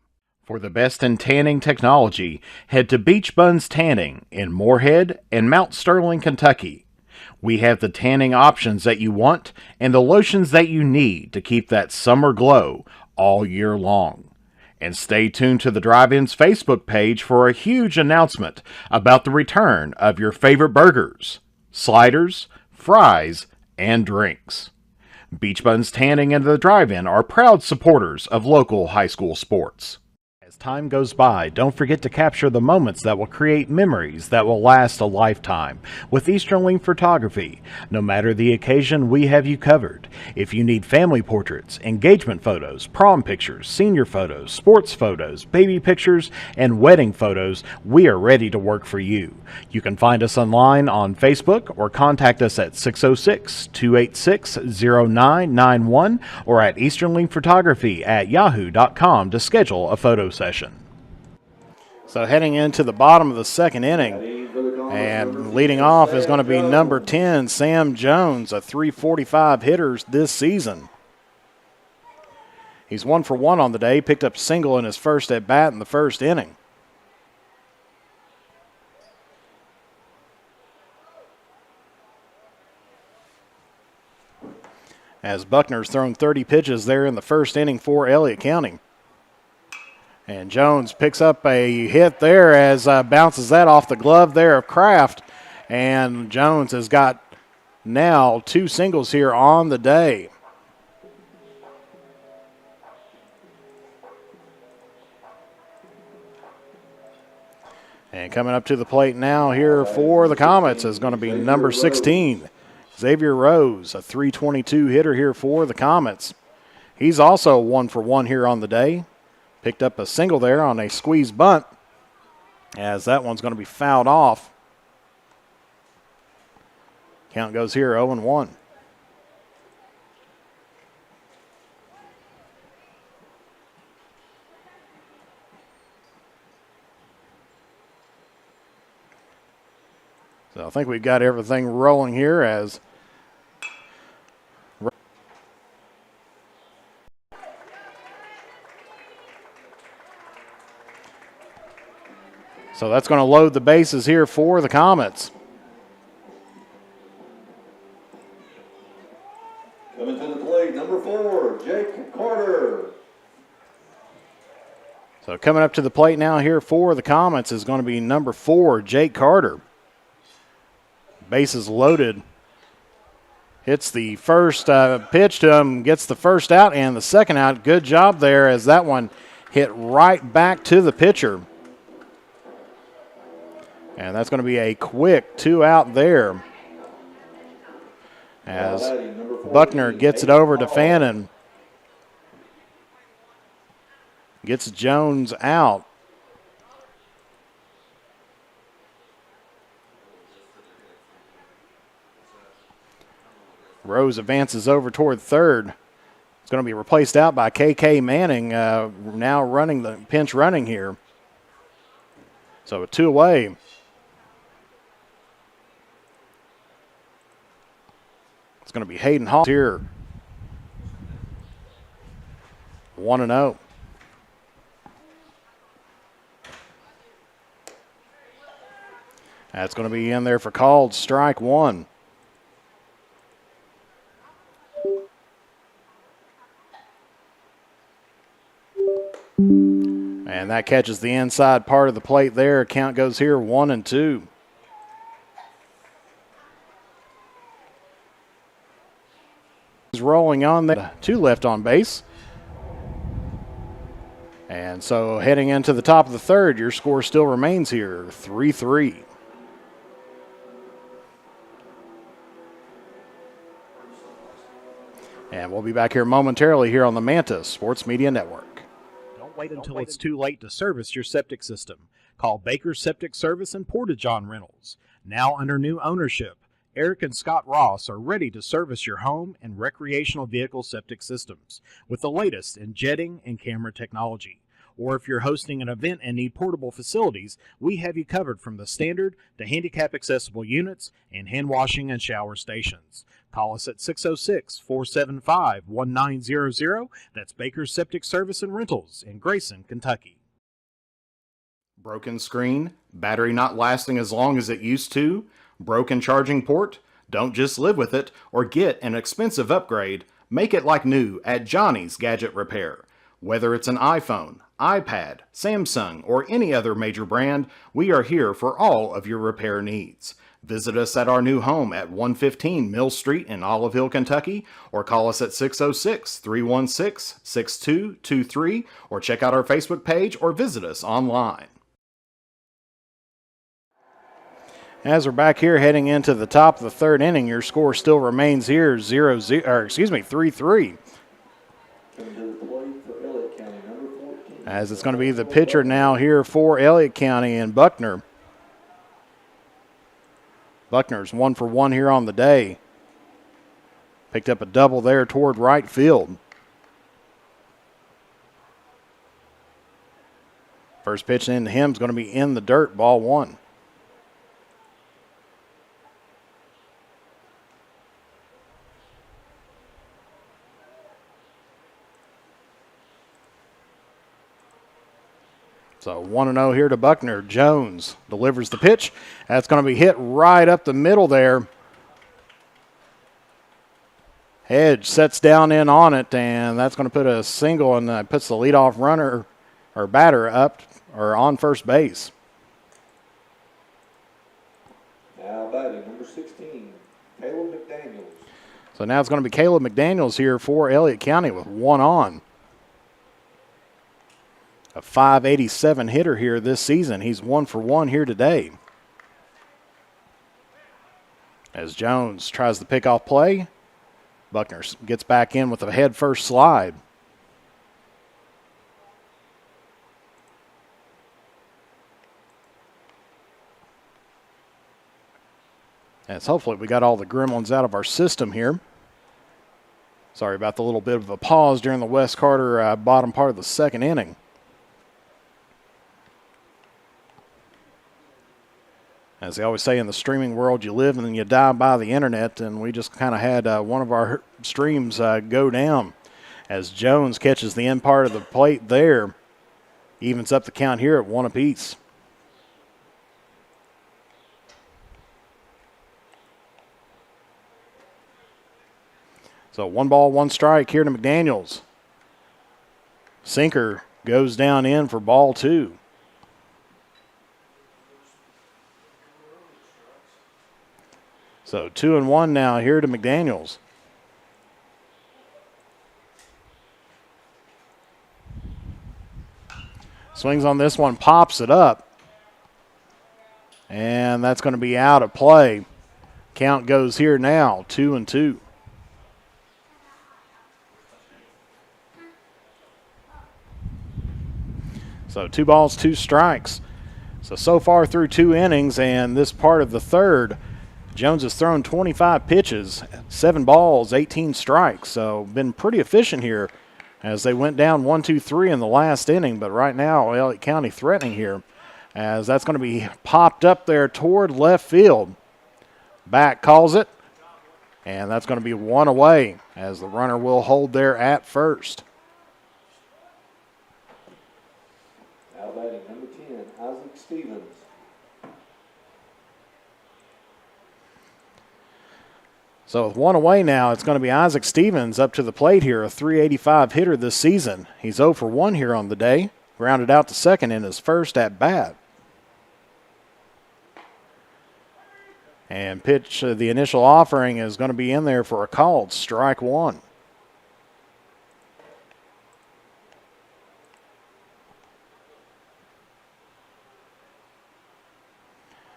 For the best in tanning technology, head to Beach Buns Tanning in Moorhead and Mount Sterling, Kentucky. We have the tanning options that you want and the lotions that you need to keep that summer glow all year long. And stay tuned to the Drive-In's Facebook page for a huge announcement about the return of your favorite burgers, sliders, fries, and drinks. Beach Buns Tanning and the Drive-In are proud supporters of local high school sports. As time goes by, don't forget to capture the moments that will create memories that will last a lifetime with Easternling Photography. No matter the occasion, we have you covered. If you need family portraits, engagement photos, prom pictures, senior photos, sports photos, baby pictures, and wedding photos, we are ready to work for you. You can find us online on Facebook or contact us at 606-286-0991 or at easternlingphotography@yahoo.com to schedule a photo session. So heading into the bottom of the second inning, and leading off is going to be number 10, Sam Jones, a .345 hitter this season. He's 1 for 1 on the day, picked up a single in his first at bat in the first inning. As Buckner's thrown 30 pitches there in the first inning for Elliott County. And Jones picks up a hit there as bounces that off the glove there of Kraft. And Jones has got now 2 singles here on the day. And coming up to the plate now here for the Comets is going to be number 16, Xavier Rose, a .322 hitter here for the Comets. He's also 1 for 1 here on the day. Picked up a single there on a squeeze bunt, as that one's going to be fouled off. Count goes here 0-1. So I think we've got everything rolling here as so that's going to load the bases here for the Comets. Coming to the plate, number 4, Jake Carter. So coming up to the plate now here for the Comets is going to be number 4, Jake Carter. Bases loaded. Hits the first pitch to him, gets the first out and the second out. Good job there as that one hit right back to the pitcher. And that's going to be a quick 2 out there as Buckner gets it over to Fannin. Gets Jones out. Rose advances over toward third. It's going to be replaced out by K.K. Manning, now running the pinch running here. So a 2 away. It's going to be Hayden Hall here. 1-0. That's going to be in there for called strike 1. And that catches the inside part of the plate there. Count goes here 1-2. Rolling on the 2 left on base. And so heading into the top of the third, your score still remains here, 3-3. And we'll be back here momentarily here on the Manta Sports Media Network. Don't wait until it's too late to service your septic system. Call Baker's Septic Service and Porta-John Rentals. Now under new ownership, Eric and Scott Ross are ready to service your home and recreational vehicle septic systems with the latest in jetting and camera technology. Or if you're hosting an event and need portable facilities, we have you covered from the standard to handicap accessible units and hand washing and shower stations. Call us at 606-475-1900. That's Baker's Septic Service and Rentals in Grayson, Kentucky. Broken screen, battery not lasting as long as it used to, broken charging port? Don't just live with it or get an expensive upgrade. Make it like new at Johnny's Gadget Repair. Whether it's an iPhone, iPad, Samsung, or any other major brand, we are here for all of your repair needs. Visit us at our new home at 115 Mill Street in Olive Hill, Kentucky, or call us at 606-316-6223, or check out our Facebook page or visit us online. As we're back here heading into the top of the third inning, your score still remains here 3-3. As it's going to be the pitcher now here for Elliott County and Buckner. Buckner's 1 for 1 here on the day. Picked up a double there toward right field. First pitch into him is going to be in the dirt, ball 1. So 1-0 here to Buckner. Jones delivers the pitch. That's going to be hit right up the middle there. Hedge sets down in on it, and that's going to put a single and puts the leadoff runner or batter up or on first base. Now batting, number 16, Caleb McDaniels. So now it's going to be Caleb McDaniels here for Elliott County with 1 on. A .587 hitter here this season. He's 1 for 1 here today. As Jones tries to pick off play, Buckner gets back in with a head first slide. As hopefully we got all the gremlins out of our system here. Sorry about the little bit of a pause during the Wes Carter bottom part of the second inning. As they always say in the streaming world, you live and then you die by the internet, and we just kind of had one of our streams go down as Jones catches the end part of the plate there. Evens up the count here at 1 apiece. So 1 ball, 1 strike here to McDaniels. Sinker goes down in for ball 2. So 2-1 now here to McDaniels. Swings on this one, pops it up. And that's going to be out of play. Count goes here now, 2-2. So 2 balls, 2 strikes. So far through 2 innings and this part of the third, Jones has thrown 25 pitches, 7 balls, 18 strikes. So been pretty efficient here as they went down 1-2-3 in the last inning. But right now, Elliott County threatening here as that's going to be popped up there toward left field. Back calls it, and that's going to be 1 away as the runner will hold there at first. Now batting, number 10, Isaac Stevens. So with 1 away now, it's going to be Isaac Stevens up to the plate here, a .385 hitter this season. He's 0 for 1 here on the day, grounded out to second in his first at bat. And pitch, the initial offering is going to be in there for a called strike 1.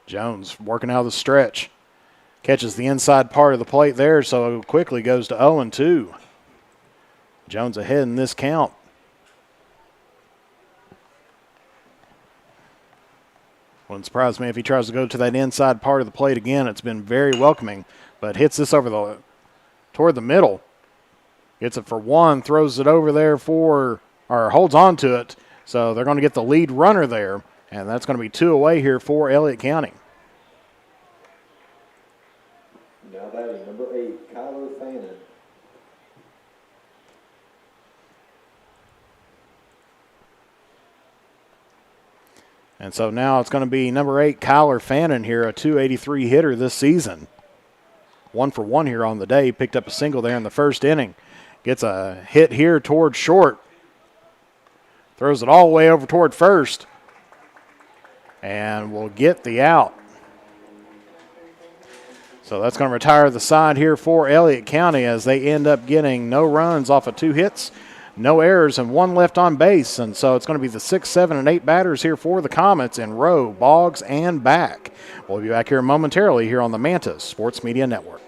Jones working out of the stretch. Catches the inside part of the plate there, so quickly goes to 0-2. Jones ahead in this count. Wouldn't surprise me if he tries to go to that inside part of the plate again. It's been very welcoming, but hits this over toward the middle. Gets it for 1, throws it over there or holds on to it. So they're going to get the lead runner there, and that's going to be 2 away here for Elliott County. Now batting, number 8, Kyler Fannin. And so now it's going to be number 8, Kyler Fannin here, a .283 hitter this season. 1 for 1 here on the day. Picked up a single there in the first inning. Gets a hit here towards short. Throws it all the way over toward first. And will get the out. So that's going to retire the side here for Elliott County as they end up getting no runs off of 2 hits, no errors, and 1 left on base. And so it's going to be the 6, 7, and 8 batters here for the Comets in Rowe, Boggs, and Back. We'll be back here momentarily here on the Manta Sports Media Network.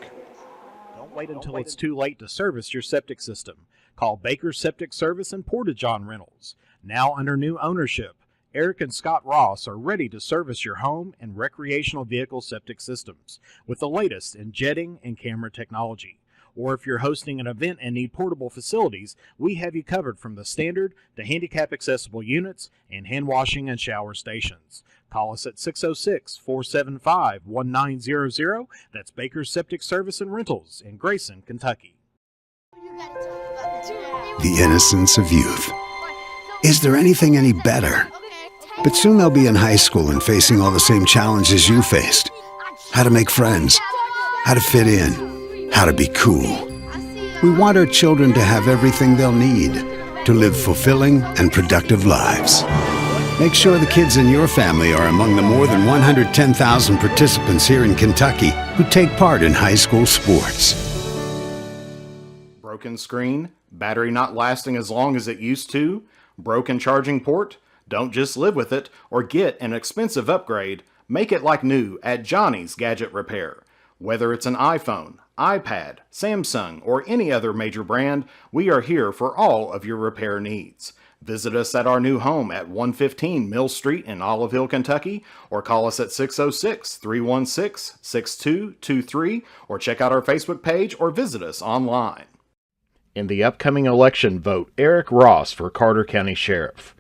Don't wait until it's too late to service your septic system. Call Baker Septic Service and Porta-John Rentals. Now under new ownership, Eric and Scott Ross are ready to service your home and recreational vehicle septic systems with the latest in jetting and camera technology. Or if you're hosting an event and need portable facilities, we have you covered from the standard to handicap accessible units and hand washing and shower stations. Call us at 606-475-1900. That's Baker's Septic Service and Rentals in Grayson, Kentucky. The innocence of youth. Is there anything any better? But soon they'll be in high school and facing all the same challenges you faced. How to make friends, how to fit in, how to be cool. We want our children to have everything they'll need to live fulfilling and productive lives. Make sure the kids in your family are among the more than 110,000 participants here in Kentucky who take part in high school sports. Broken screen, battery not lasting as long as it used to, broken charging port? Don't just live with it or get an expensive upgrade. Make it like new at Johnny's Gadget Repair. Whether it's an iPhone, iPad, Samsung, or any other major brand, we are here for all of your repair needs. Visit us at our new home at 115 Mill Street in Olive Hill, Kentucky, or call us at 606-316-6223, or check out our Facebook page or visit us online. In the upcoming election, vote Eric Ross for Carter County Sheriff.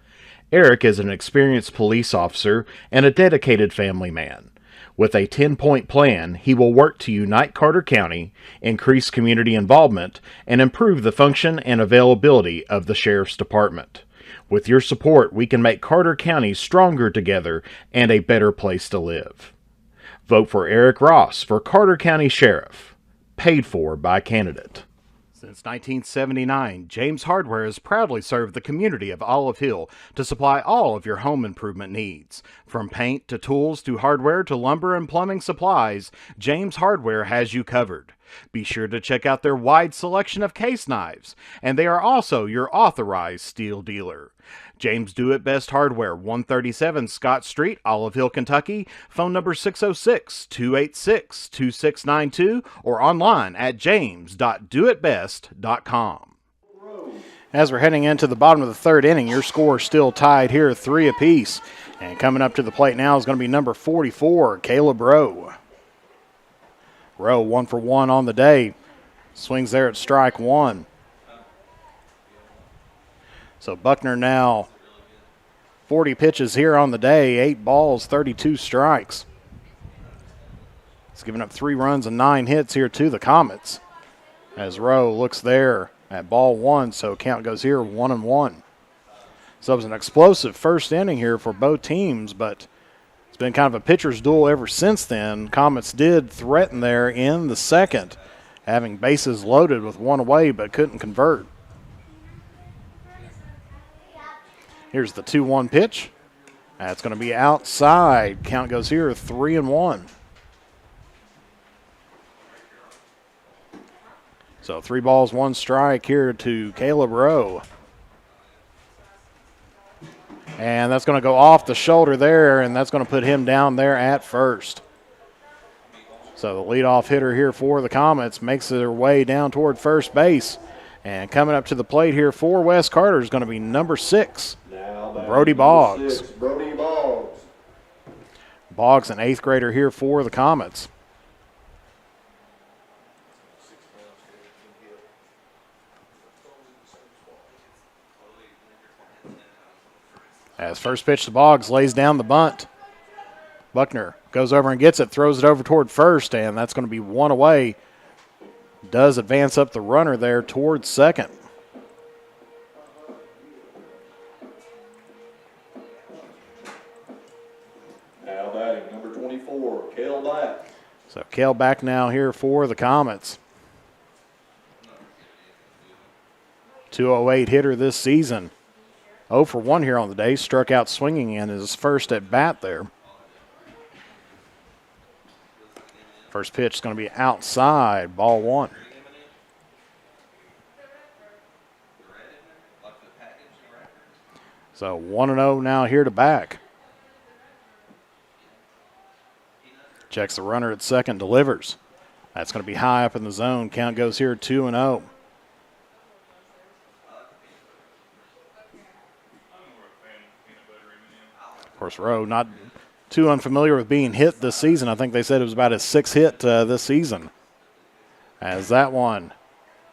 Eric is an experienced police officer and a dedicated family man. With a 10-point plan, he will work to unite Carter County, increase community involvement, and improve the function and availability of the Sheriff's Department. With your support, we can make Carter County stronger together and a better place to live. Vote for Eric Ross for Carter County Sheriff. Paid for by candidate. Since 1979, James Hardware has proudly served the community of Olive Hill to supply all of your home improvement needs. From paint to tools to hardware to lumber and plumbing supplies, James Hardware has you covered. Be sure to check out their wide selection of case knives, and they are also your authorized steel dealer. James Do It Best Hardware, 137 Scott Street, Olive Hill, Kentucky. Phone number 606-286-2692 or online at james.doitbest.com. As we're heading into the bottom of the third inning, your score is still tied here, 3 apiece. And coming up to the plate now is going to be number 44, Caleb Rowe. Rowe 1 for 1 on the day. Swings there at strike 1. So Buckner now 40 pitches here on the day, 8 balls, 32 strikes. He's given up 3 runs and 9 hits here to the Comets. As Rowe looks there at ball 1, so count goes here 1-1. So it was an explosive first inning here for both teams, but it's been kind of a pitcher's duel ever since then. Comets did threaten there in the second, having bases loaded with 1 away, but couldn't convert. Here's the 2-1 pitch. That's going to be outside. Count goes here 3-1. So 3 balls, 1 strike here to Caleb Rowe. And that's going to go off the shoulder there, and that's going to put him down there at first. So the leadoff hitter here for the Comets makes their way down toward first base. And coming up to the plate here for West Carter is going to be number 6, Brody Boggs. Brody Boggs. Boggs, an 8th grader here for the Comets. As first pitch to Boggs, lays down the bunt. Buckner goes over and gets it, throws it over toward first, and that's going to be 1 away. Does advance up the runner there towards second. Now batting, number 24, Cale Black. So Cale back now here for the Comets. 208 hitter this season. 0 for 1 here on the day. Struck out swinging in his first at bat there. First pitch is going to be outside, ball 1. So 1-0 now here to back. Checks the runner at second, delivers. That's going to be high up in the zone. Count goes here 2-0. Of course, Rowe not too unfamiliar with being hit this season. I think they said it was about his 6th hit this season. As that one,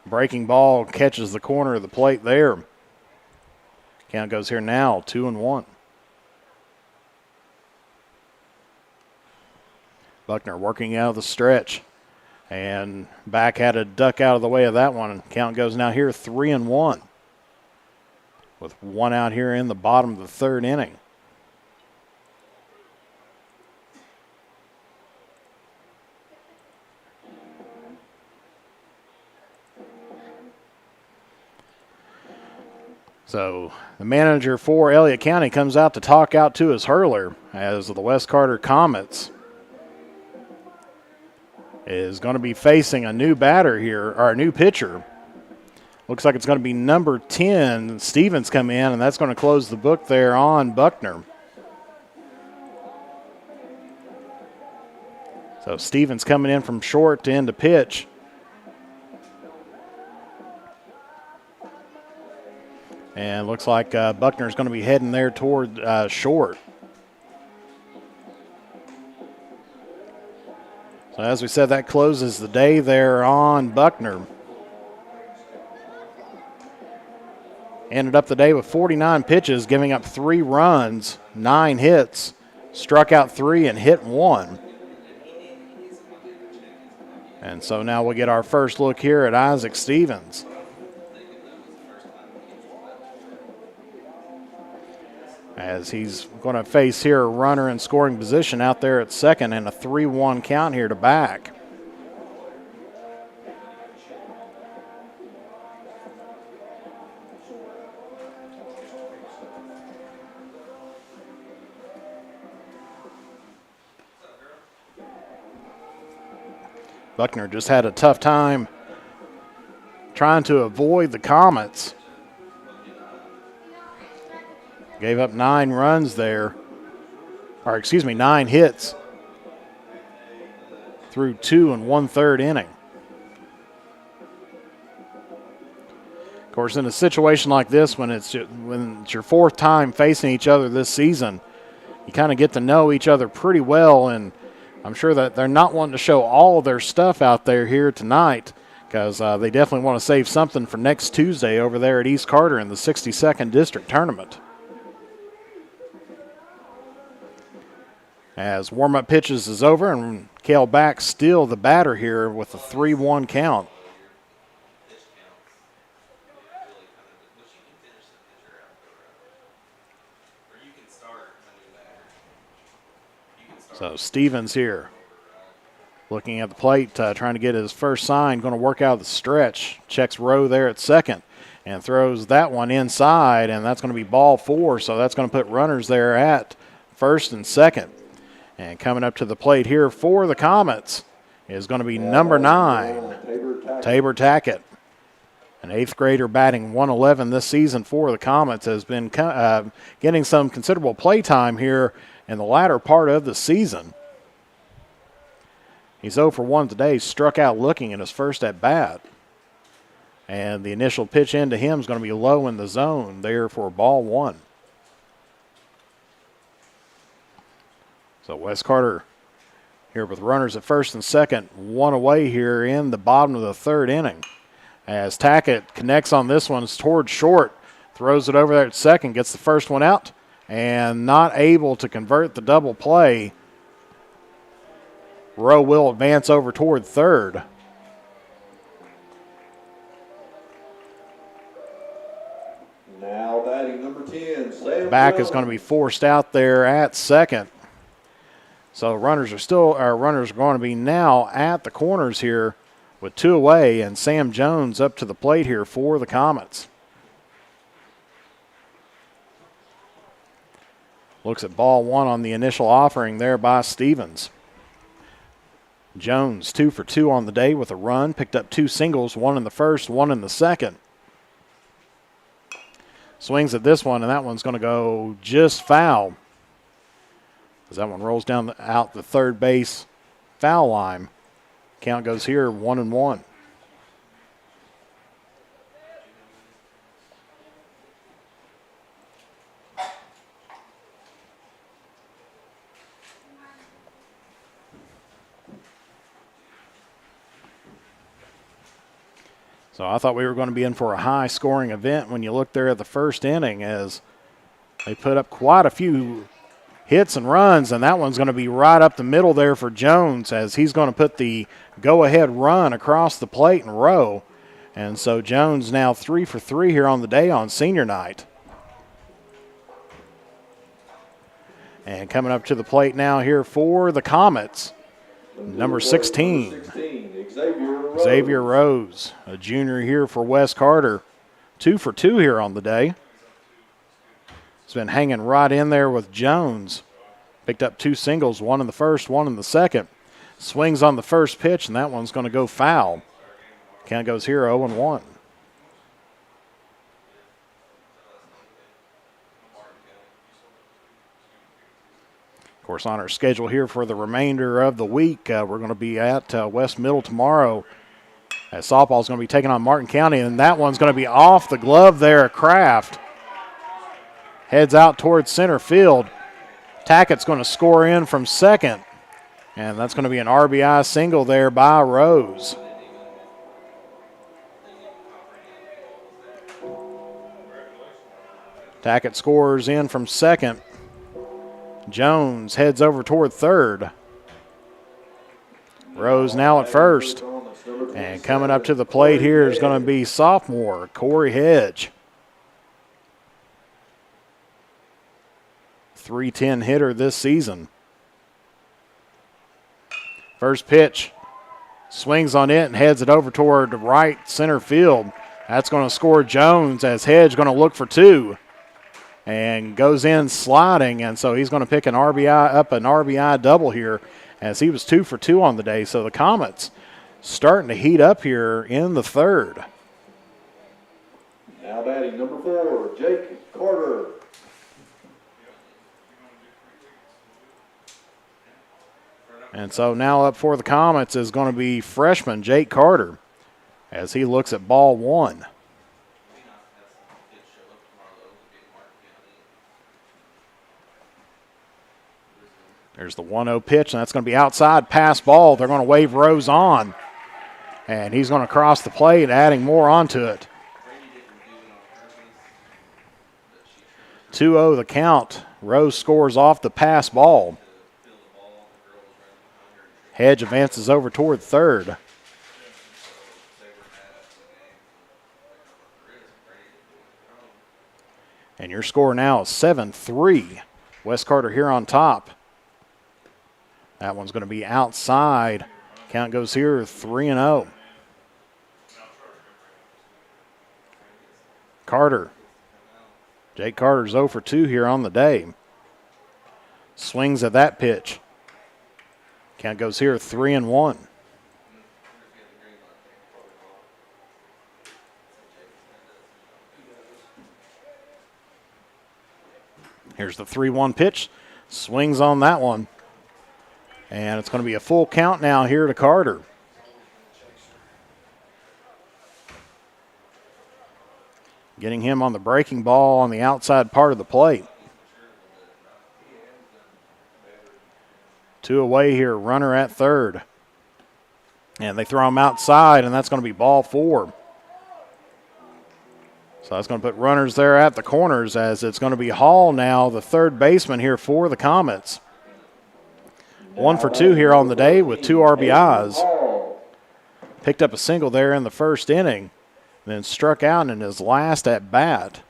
breaking ball catches the corner of the plate there. Count goes here now 2-1. Buckner working out of the stretch. And back had a duck out of the way of that one. Count goes now here 3-1. With one out here in the bottom of the 3rd inning. So the manager for Elliott County comes out to talk out to his hurler as the West Carter Comets is going to be facing a new batter here, or a new pitcher. Looks like it's going to be number 10. Stevens come in, and that's going to close the book there on Buckner. So Stevens coming in from short to end to pitch. And looks like Buckner's going to be heading there toward short. So as we said, that closes the day there on Buckner. Ended up the day with 49 pitches, giving up 3 runs, 9 hits, struck out 3 and hit 1. And so now we'll get our first look here at Isaac Stevens. As he's going to face here a runner in scoring position out there at second and a 3-1 count here to back. Buckner just had a tough time trying to avoid the Comets. Gave up 9 runs there, or excuse me, 9 hits through 2 1/3 inning. Of course, in a situation like this, when it's your 4th time facing each other this season, you kind of get to know each other pretty well, and I'm sure that they're not wanting to show all of their stuff out there here tonight because they definitely want to save something for next Tuesday over there at East Carter in the 62nd District Tournament. As warm-up pitches is over, and Cale Back still the batter here with a 3-1 count. So Stevens here looking at the plate, trying to get his first sign, going to work out the stretch. Checks Rowe there at second and throws that one inside, and that's going to be ball 4, so that's going to put runners there at first and second. And coming up to the plate here for the Comets is going to be number 9, Tabor Tackett. An 8th grader batting 111 this season for the Comets, has been getting some considerable play time here in the latter part of the season. He's 0 for 1 today, struck out looking in his first at bat. And the initial pitch into him is going to be low in the zone there for ball 1. So West Carter here with runners at first and second, 1 away here in the bottom of the 3rd inning. As Tackett connects on this one, it's towards short, throws it over there at second, gets the first one out, and not able to convert the double play. Rowe will advance over toward third. Now batting number 10, Sam Back Jones. is going to be forced out there at second. So runners are going to be now at the corners here with 2 away, and Sam Jones up to the plate here for the Comets. Looks at ball one on the initial offering there by Stevens. Jones 2 for 2 on the day with a run. Picked up 2 singles, one in the first, one in the second. Swings at this one, and that one's going to go just foul. As that one rolls down out the third base foul line. Count goes here 1-1. So I thought we were going to be in for a high-scoring event when you look there at the first inning, as they put up quite a few hits and runs, and that one's going to be right up the middle there for Jones, as he's going to put the go-ahead run across the plate and row. And so Jones now 3 for 3 here on the day on senior night. And coming up to the plate now here for the Comets, number 16. Xavier Rose, a junior here for Wes Carter. 2 for 2 here on the day. He's been hanging right in there with Jones. Picked up 2 singles, one in the first, one in the second. Swings on the first pitch, and that one's going to go foul. Count goes here 0-1. Of course, on our schedule here for the remainder of the week, we're going to be at West Middle tomorrow, as softball's going to be taking on Martin County, and that one's going to be off the glove there, Kraft. Heads out towards center field. Tackett's going to score in from second, and that's going to be an RBI single there by Rose. Tackett scores in from second. Jones heads over toward third. Rose now at first. And coming up to the plate here is going to be sophomore Corey Hedge. 310 hitter this season. First pitch, swings on it and heads it over toward right center field. That's going to score Jones, as Hedge going to look for 2 and goes in sliding, and so he's going to pick an RBI double here, as he was 2 for 2 on the day. So the Comets starting to heat up here in the third. Now batting number 4, Jake Carter. And so now up for the Comets is going to be freshman Jake Carter, as he looks at ball one. There's the 1-0 pitch, and that's going to be outside, pass ball. They're going to wave Rose on, and he's going to cross the plate, adding more onto it. 2-0 the count. Rose scores off the pass ball. Hedge advances over toward third. And your score now is 7-3. West Carter here on top. That one's going to be outside. Count goes here 3-0. Carter. Jake Carter's 0 for 2 here on the day. Swings at that pitch. Count goes here 3-1. Here's the 3-1 pitch. Swings on that one. And it's going to be a full count now here to Carter. Getting him on the breaking ball on the outside part of the plate. 2 away here, runner at third. And they throw him outside, and that's going to be ball 4. So that's going to put runners there at the corners, as it's going to be Hall now, the third baseman here for the Comets. 1 for 2 here on the day with 2 RBIs. Picked up a single there in the first inning, then struck out in his last at bat.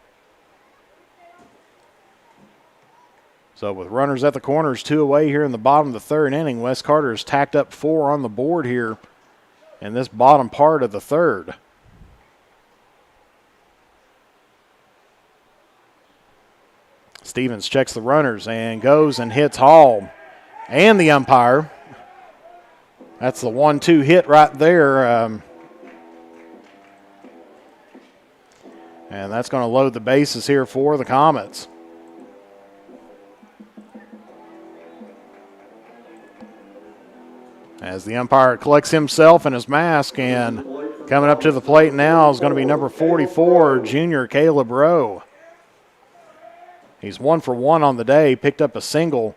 So with runners at the corners, 2 away here in the bottom of the third inning, Wes Carter has tacked up 4 on the board here in this bottom part of the third. Stevens checks the runners and goes and hits Hall and the umpire. That's the 1-2 hit right there. And that's going to load the bases here for the Comets. As the umpire collects himself and his mask, and coming up to the plate now is going to be number 44, junior Caleb Rowe. He's 1 for 1 on the day, picked up a single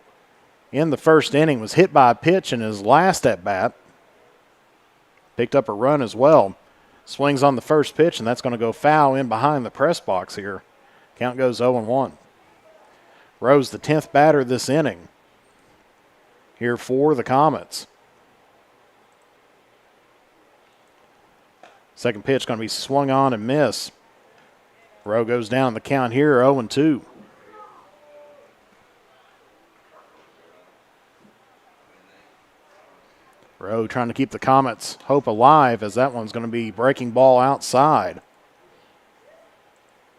in the first inning, was hit by a pitch in his last at-bat. Picked up a run as well. Swings on the first pitch, and that's going to go foul in behind the press box here. Count goes 0-1. Rowe's the 10th batter this inning here for the Comets. Second pitch going to be swung on and miss. Rowe goes down the count here, 0-2. Rowe trying to keep the Comets' hope alive as that one's going to be breaking ball outside.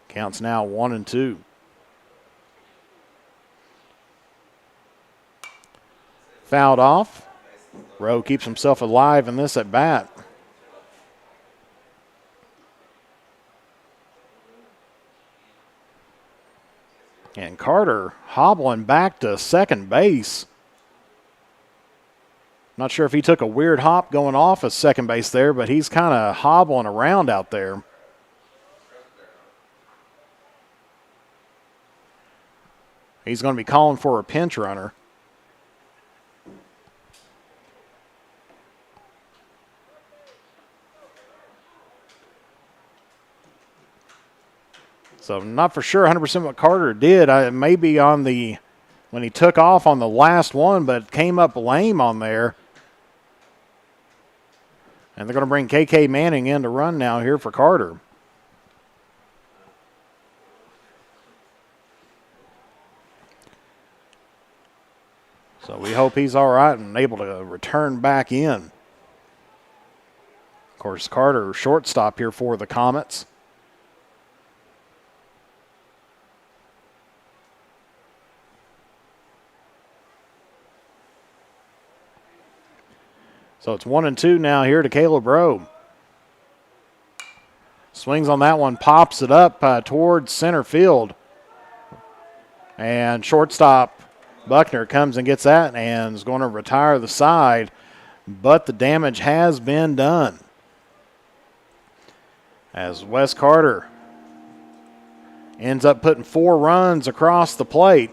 Counts now 1-2. Fouled off. Rowe keeps himself alive in this at bat. And Carter hobbling back to second base. Not sure if he took a weird hop going off of second base there, but he's kind of hobbling around out there. He's going to be calling for a pinch runner. So not for sure 100% what Carter did. Maybe on the when he took off on the last one, but came up lame on there. And they're going to bring KK Manning in to run now here for Carter. So we hope he's all right and able to return back in. Of course, Carter, shortstop here for the Comets. So it's 1-2 now here to Caleb Rowe. Swings on that one, pops it up towards center field. And shortstop Buckner comes and gets that and is going to retire the side. But the damage has been done. As Wes Carter ends up putting 4 runs across the plate.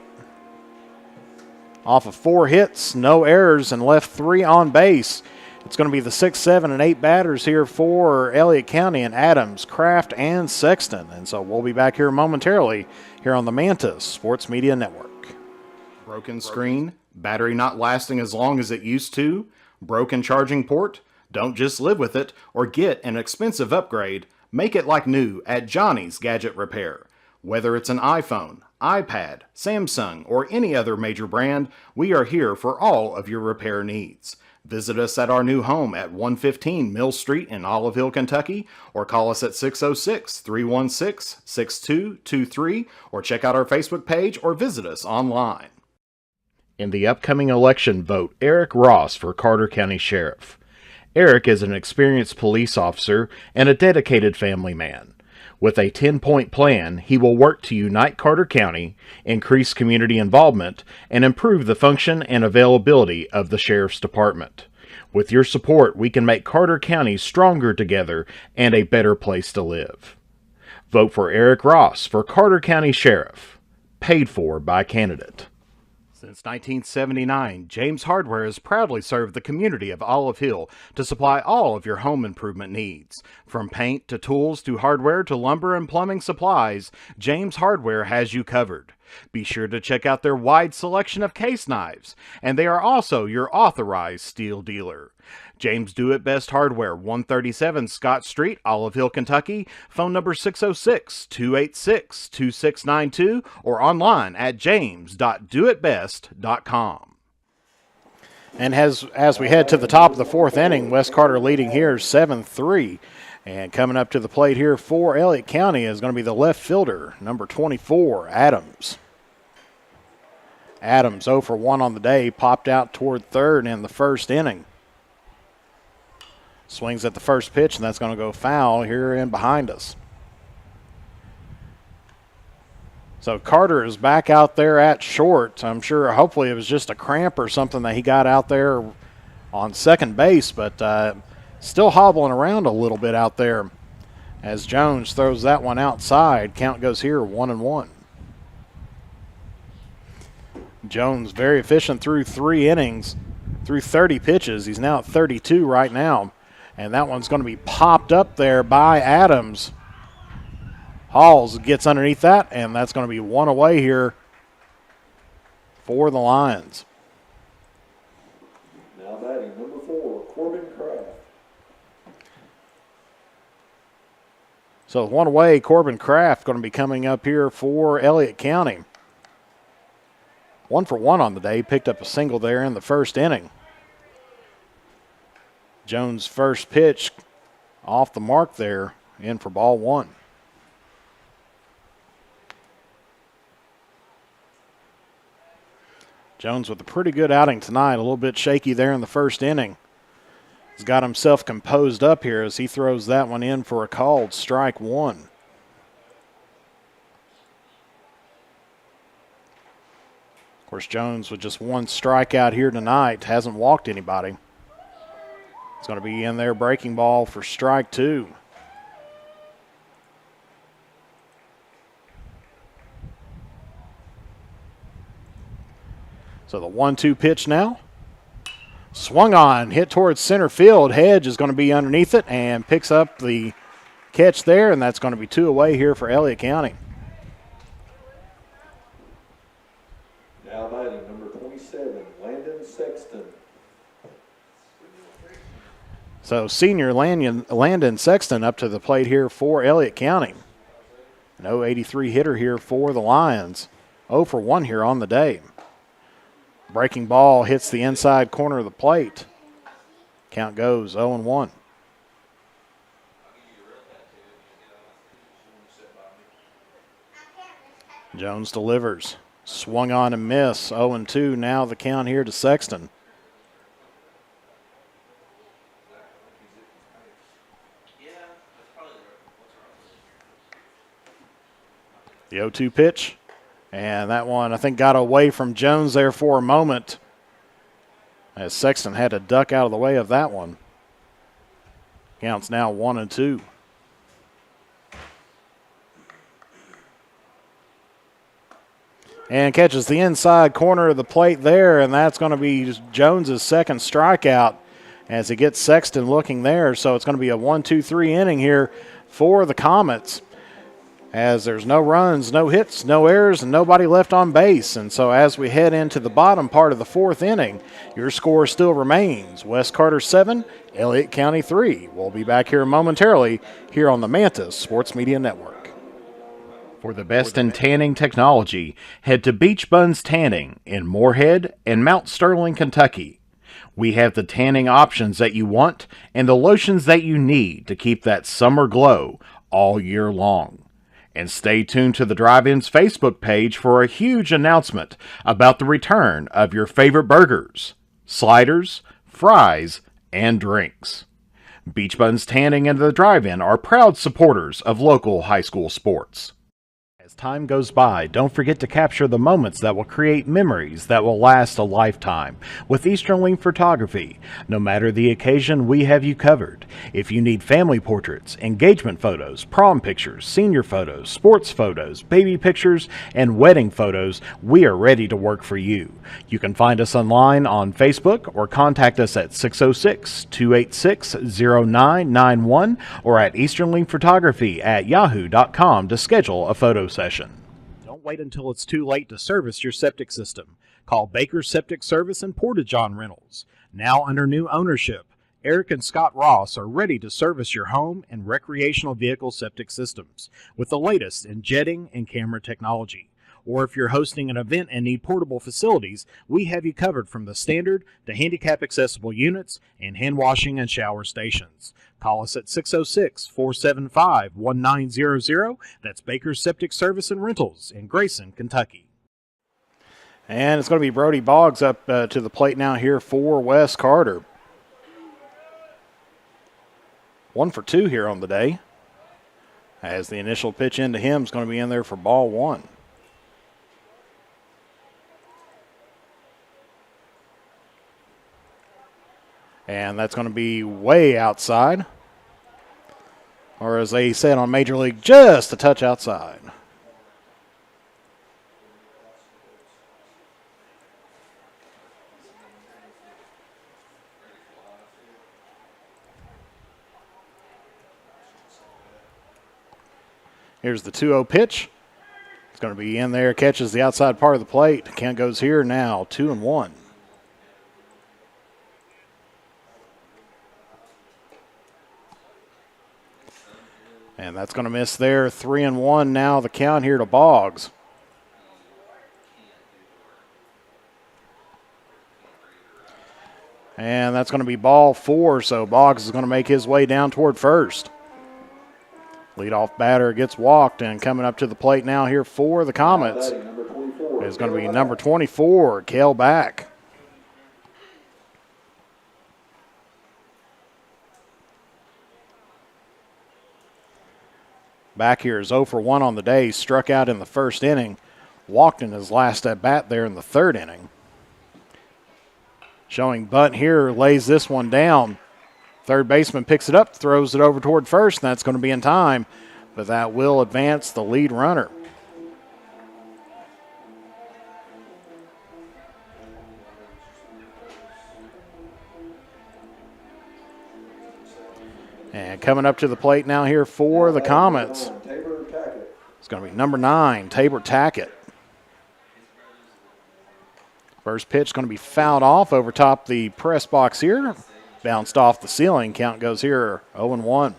Off of 4 hits, no errors, and left 3 on base. It's going to be the 6, 7, and 8 batters here for Elliott County and Adams, Kraft, and Sexton. And so we'll be back here momentarily here on the Mantis Sports Media Network. Broken screen, battery not lasting as long as it used to, broken charging port? Don't just live with it or get an expensive upgrade. Make it like new at Johnny's Gadget Repair. Whether it's an iPhone, iPad, Samsung, or any other major brand, we are here for all of your repair needs. Visit us at our new home at 115 Mill Street in Olive Hill, Kentucky, or call us at 606-316-6223, or check out our Facebook page or visit us online. In the upcoming election, vote Eric Ross for Carter County Sheriff. Eric is an experienced police officer and a dedicated family man. With a 10-point plan, he will work to unite Carter County, increase community involvement, and improve the function and availability of the Sheriff's Department. With your support, we can make Carter County stronger together and a better place to live. Vote for Eric Ross for Carter County Sheriff. Paid for by candidate. Since 1979, James Hardware has proudly served the community of Olive Hill to supply all of your home improvement needs. From paint to tools to hardware to lumber and plumbing supplies, James Hardware has you covered. Be sure to check out their wide selection of case knives, and they are also your authorized steel dealer. James Do It Best Hardware, 137 Scott Street, Olive Hill, Kentucky. Phone number 606-286-2692 or online at james.doitbest.com. And as we head to the top of the 4th inning, Wes Carter leading here 7-3. And coming up to the plate here for Elliott County is going to be the left fielder, number 24, Adams. Adams 0 for 1 on the day, popped out toward third in the first inning. Swings at the first pitch, and that's going to go foul here in behind us. So Carter is back out there at short. I'm sure hopefully it was just a cramp or something that he got out there on second base, but still hobbling around a little bit out there as Jones throws that one outside. Count goes here 1-1. Jones very efficient through 3 innings, through 30 pitches. He's now at 32 right now. And that one's going to be popped up there by Adams. Halls gets underneath that, and that's going to be one away here for the Lions. Now batting number 4, Corbin Kraft. So one away, Corbin Kraft going to be coming up here for Elliott County. 1 for 1 on the day, picked up a single there in the first inning. Jones' first pitch off the mark there, in for ball 1. Jones with a pretty good outing tonight, a little bit shaky there in the first inning. He's got himself composed up here as he throws that one in for a called strike 1. Of course, Jones with just 1 strikeout here tonight, hasn't walked anybody. It's going to be in there, breaking ball for strike 2. So the 1-2 pitch now. Swung on, hit towards center field. Hedge is going to be underneath it and picks up the catch there, and that's going to be 2 away here for Elliott County. Now batting number 27, Landon Sexton. So senior Landon Sexton up to the plate here for Elliott County. An 083 hitter here for the Lions. 0 for 1 here on the day. Breaking ball hits the inside corner of the plate. Count goes 0-1. Jones delivers. Swung on and miss. 0-2. Now the count here to Sexton. The 0-2 pitch. And that one, I think, got away from Jones there for a moment as Sexton had to duck out of the way of that one. Counts now 1-2. And catches the inside corner of the plate there, and that's going to be Jones's second strikeout as he gets Sexton looking there. So it's going to be a 1-2-3 inning here for the Comets, as there's no runs, no hits, no errors, and nobody left on base. And so as we head into the bottom part of the 4th inning, your score still remains West Carter 7, Elliott County 3. We'll be back here momentarily here on the Mantis Sports Media Network. For the best in tanning technology, head to Beach Buns Tanning in Moorhead and Mount Sterling, Kentucky. We have the tanning options that you want and the lotions that you need to keep that summer glow all year long. And stay tuned to the Drive-In's Facebook page for a huge announcement about the return of your favorite burgers, sliders, fries, and drinks. Beach Buns Tanning and the Drive-In are proud supporters of local high school sports. As time goes by, don't forget to capture the moments that will create memories that will last a lifetime with Easterling Photography. No matter the occasion, we have you covered. If you need family portraits, engagement photos, prom pictures, senior photos, sports photos, baby pictures, and wedding photos, we are ready to work for you. You can find us online on Facebook or contact us at 606-286-0991 or at easterlingphotography@yahoo.com to schedule a photo session. Don't wait until it's too late to service your septic system. Call Baker Septic Service and Porta-John Rentals. Now under new ownership, Eric and Scott Ross are ready to service your home and recreational vehicle septic systems with the latest in jetting and camera technology. Or if you're hosting an event and need portable facilities, we have you covered from the standard to handicap accessible units and hand washing and shower stations. Call us at 606-475-1900. That's Baker's Septic Service and Rentals in Grayson, Kentucky. And it's going to be Brody Boggs up to the plate now here for Wes Carter. 1 for 2 here on the day, as the initial pitch into him is going to be in there for ball 1. And that's going to be way outside. Or as they said on Major League, just a touch outside. Here's the 2-0 pitch. It's going to be in there, catches the outside part of the plate. Count goes here now, 2-1. And that's going to miss there, 3-1 now the count here to Boggs. And that's going to be ball 4, so Boggs is going to make his way down toward first. Leadoff batter gets walked, and coming up to the plate now here for the Comets is going to be number 24, Cale Back. Back here is 0 for 1 on the day, struck out in the first inning, walked in his last at bat there in the third inning. Showing bunt here, lays this one down. Third baseman picks it up, throws it over toward first, and that's going to be in time, but that will advance the lead runner. And coming up to the plate now here for the Comets, it's going to be number 9, Tabor Tackett. First pitch going to be fouled off over top the press box here. Bounced off the ceiling. Count goes here 0-1.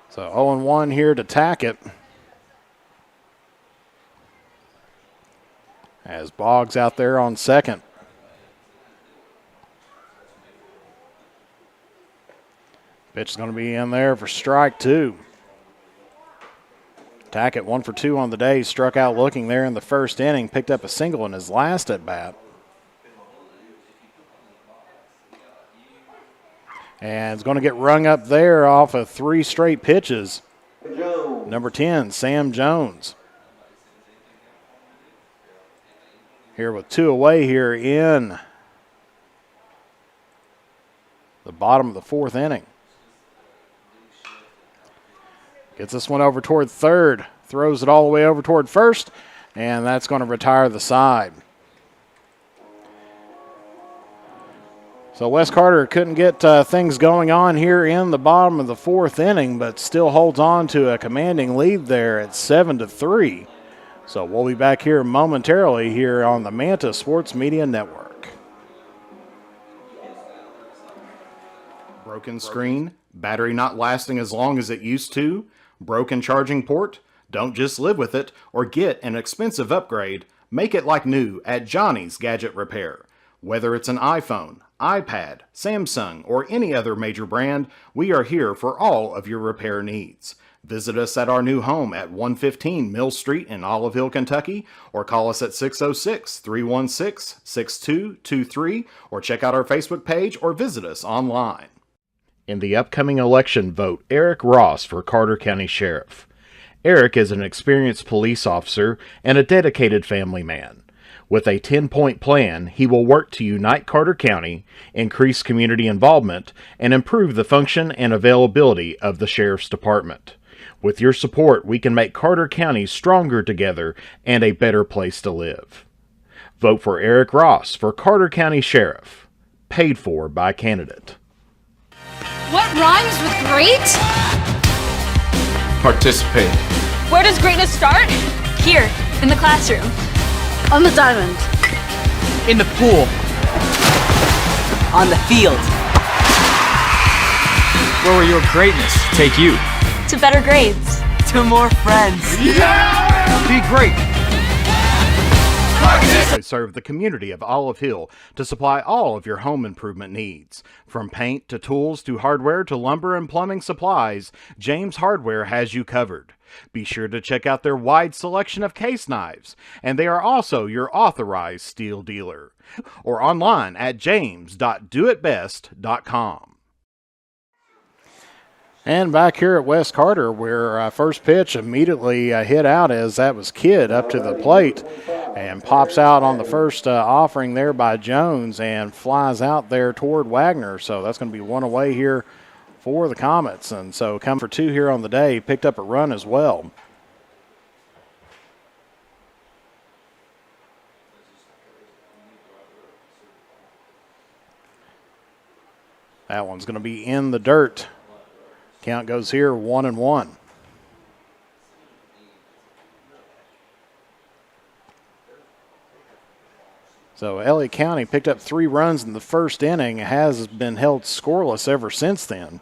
So 0-1 here to Tackett. As Boggs out there on second. Pitch is going to be in there for strike 2. Tackett 1 for 2 on the day, struck out looking there in the first inning, picked up a single in his last at bat. And it's going to get rung up there off of 3 straight pitches. Number 10, Sam Jones. Here with 2 away here in the bottom of the 4th inning. Gets this one over toward third, throws it all the way over toward first, and that's going to retire the side. So Wes Carter couldn't get things going on here in the bottom of the 4th inning, but still holds on to a commanding lead there at 7-3. So we'll be back here momentarily here on the Manta Sports Media Network. Broken screen, battery not lasting as long as it used to, broken charging port? Don't just live with it or get an expensive upgrade. Make it like new at Johnny's Gadget Repair. Whether it's an iPhone, iPad, Samsung, or any other major brand, we are here for all of your repair needs. Visit us at our new home at 115 Mill Street in Olive Hill, Kentucky, or call us at 606-316-6223, or check out our Facebook page or visit us online. In the upcoming election, vote Eric Ross for Carter County Sheriff. Eric is an experienced police officer and a dedicated family man. With a 10-point plan, he will work to unite Carter County, increase community involvement, and improve the function and availability of the Sheriff's Department. With your support, we can make Carter County stronger together and a better place to live. Vote for Eric Ross for Carter County Sheriff. Paid for by candidate. What rhymes with great? Participate. Where does greatness start? Here, in the classroom. On the diamond. In the pool. On the field. Where will your greatness take you? To better grades. To more friends. Yeah! Be great. They serve the community of Olive Hill to supply all of your home improvement needs. From paint to tools to hardware to lumber and plumbing supplies, James Hardware has you covered. Be sure to check out their wide selection of case knives, and they are also your authorized steel dealer. Or online at james.doitbest.com. And back here at West Carter, where first pitch immediately hit out as that was Kidd up to the plate and pops out on the first offering there by Jones and flies out there toward Wagner. So that's going to be one away here for the Comets. And so come for two here on the day, picked up a run as well. That one's going to be in the dirt. Count goes here 1-1. So Elliott County picked up 3 runs in the first inning, has been held scoreless ever since then.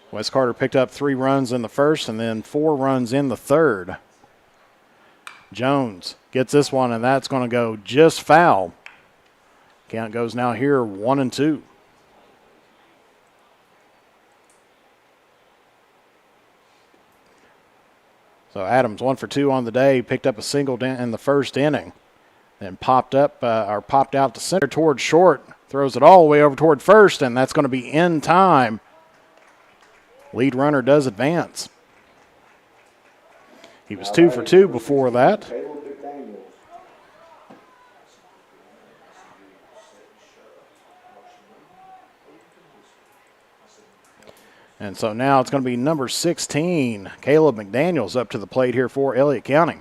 West Carter picked up 3 runs in the first and then 4 runs in the third. Jones gets this one, and that's going to go just foul. Count goes now here 1-2. So Adams 1 for 2 on the day, picked up a single in the first inning, then popped out to center toward short, throws it all the way over toward first, and that's going to be in time. Lead runner does advance. He was 2 for 2 before that. And so now it's going to be number 16, Caleb McDaniels, up to the plate here for Elliott County.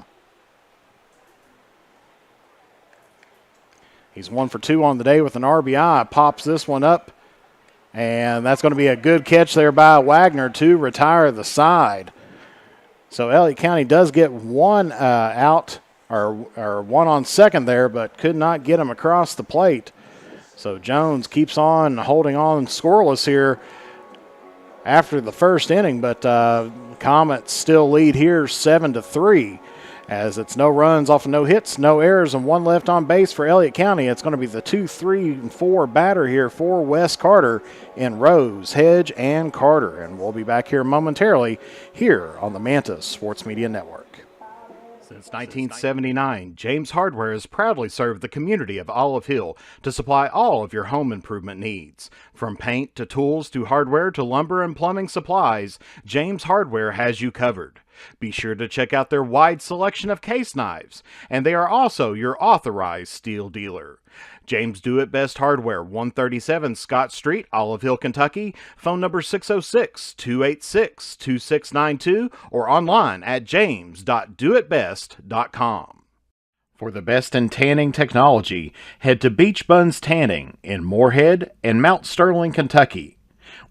He's 1 for 2 on the day with an RBI, pops this one up, and that's going to be a good catch there by Wagner to retire the side. So Elliott County does get one out, or one on second there, but could not get him across the plate. So Jones keeps on holding on scoreless here after the first inning, but Comets still lead here 7-3, as it's no runs off of no hits, no errors, and 1 left on base for Elliott County. It's going to be the 2, 3, and 4 batter here for West Carter in Rose, Hedge, and Carter. And we'll be back here momentarily here on the Manta Sports Media Network. Since 1979, James Hardware has proudly served the community of Olive Hill to supply all of your home improvement needs. From paint to tools to hardware to lumber and plumbing supplies, James Hardware has you covered. Be sure to check out their wide selection of case knives, and they are also your authorized steel dealer. James Do It Best Hardware, 137 Scott Street, Olive Hill, Kentucky. Phone number 606-286-2692 or online at james.doitbest.com. For the best in tanning technology, head to Beach Buns Tanning in Moorhead and Mount Sterling, Kentucky.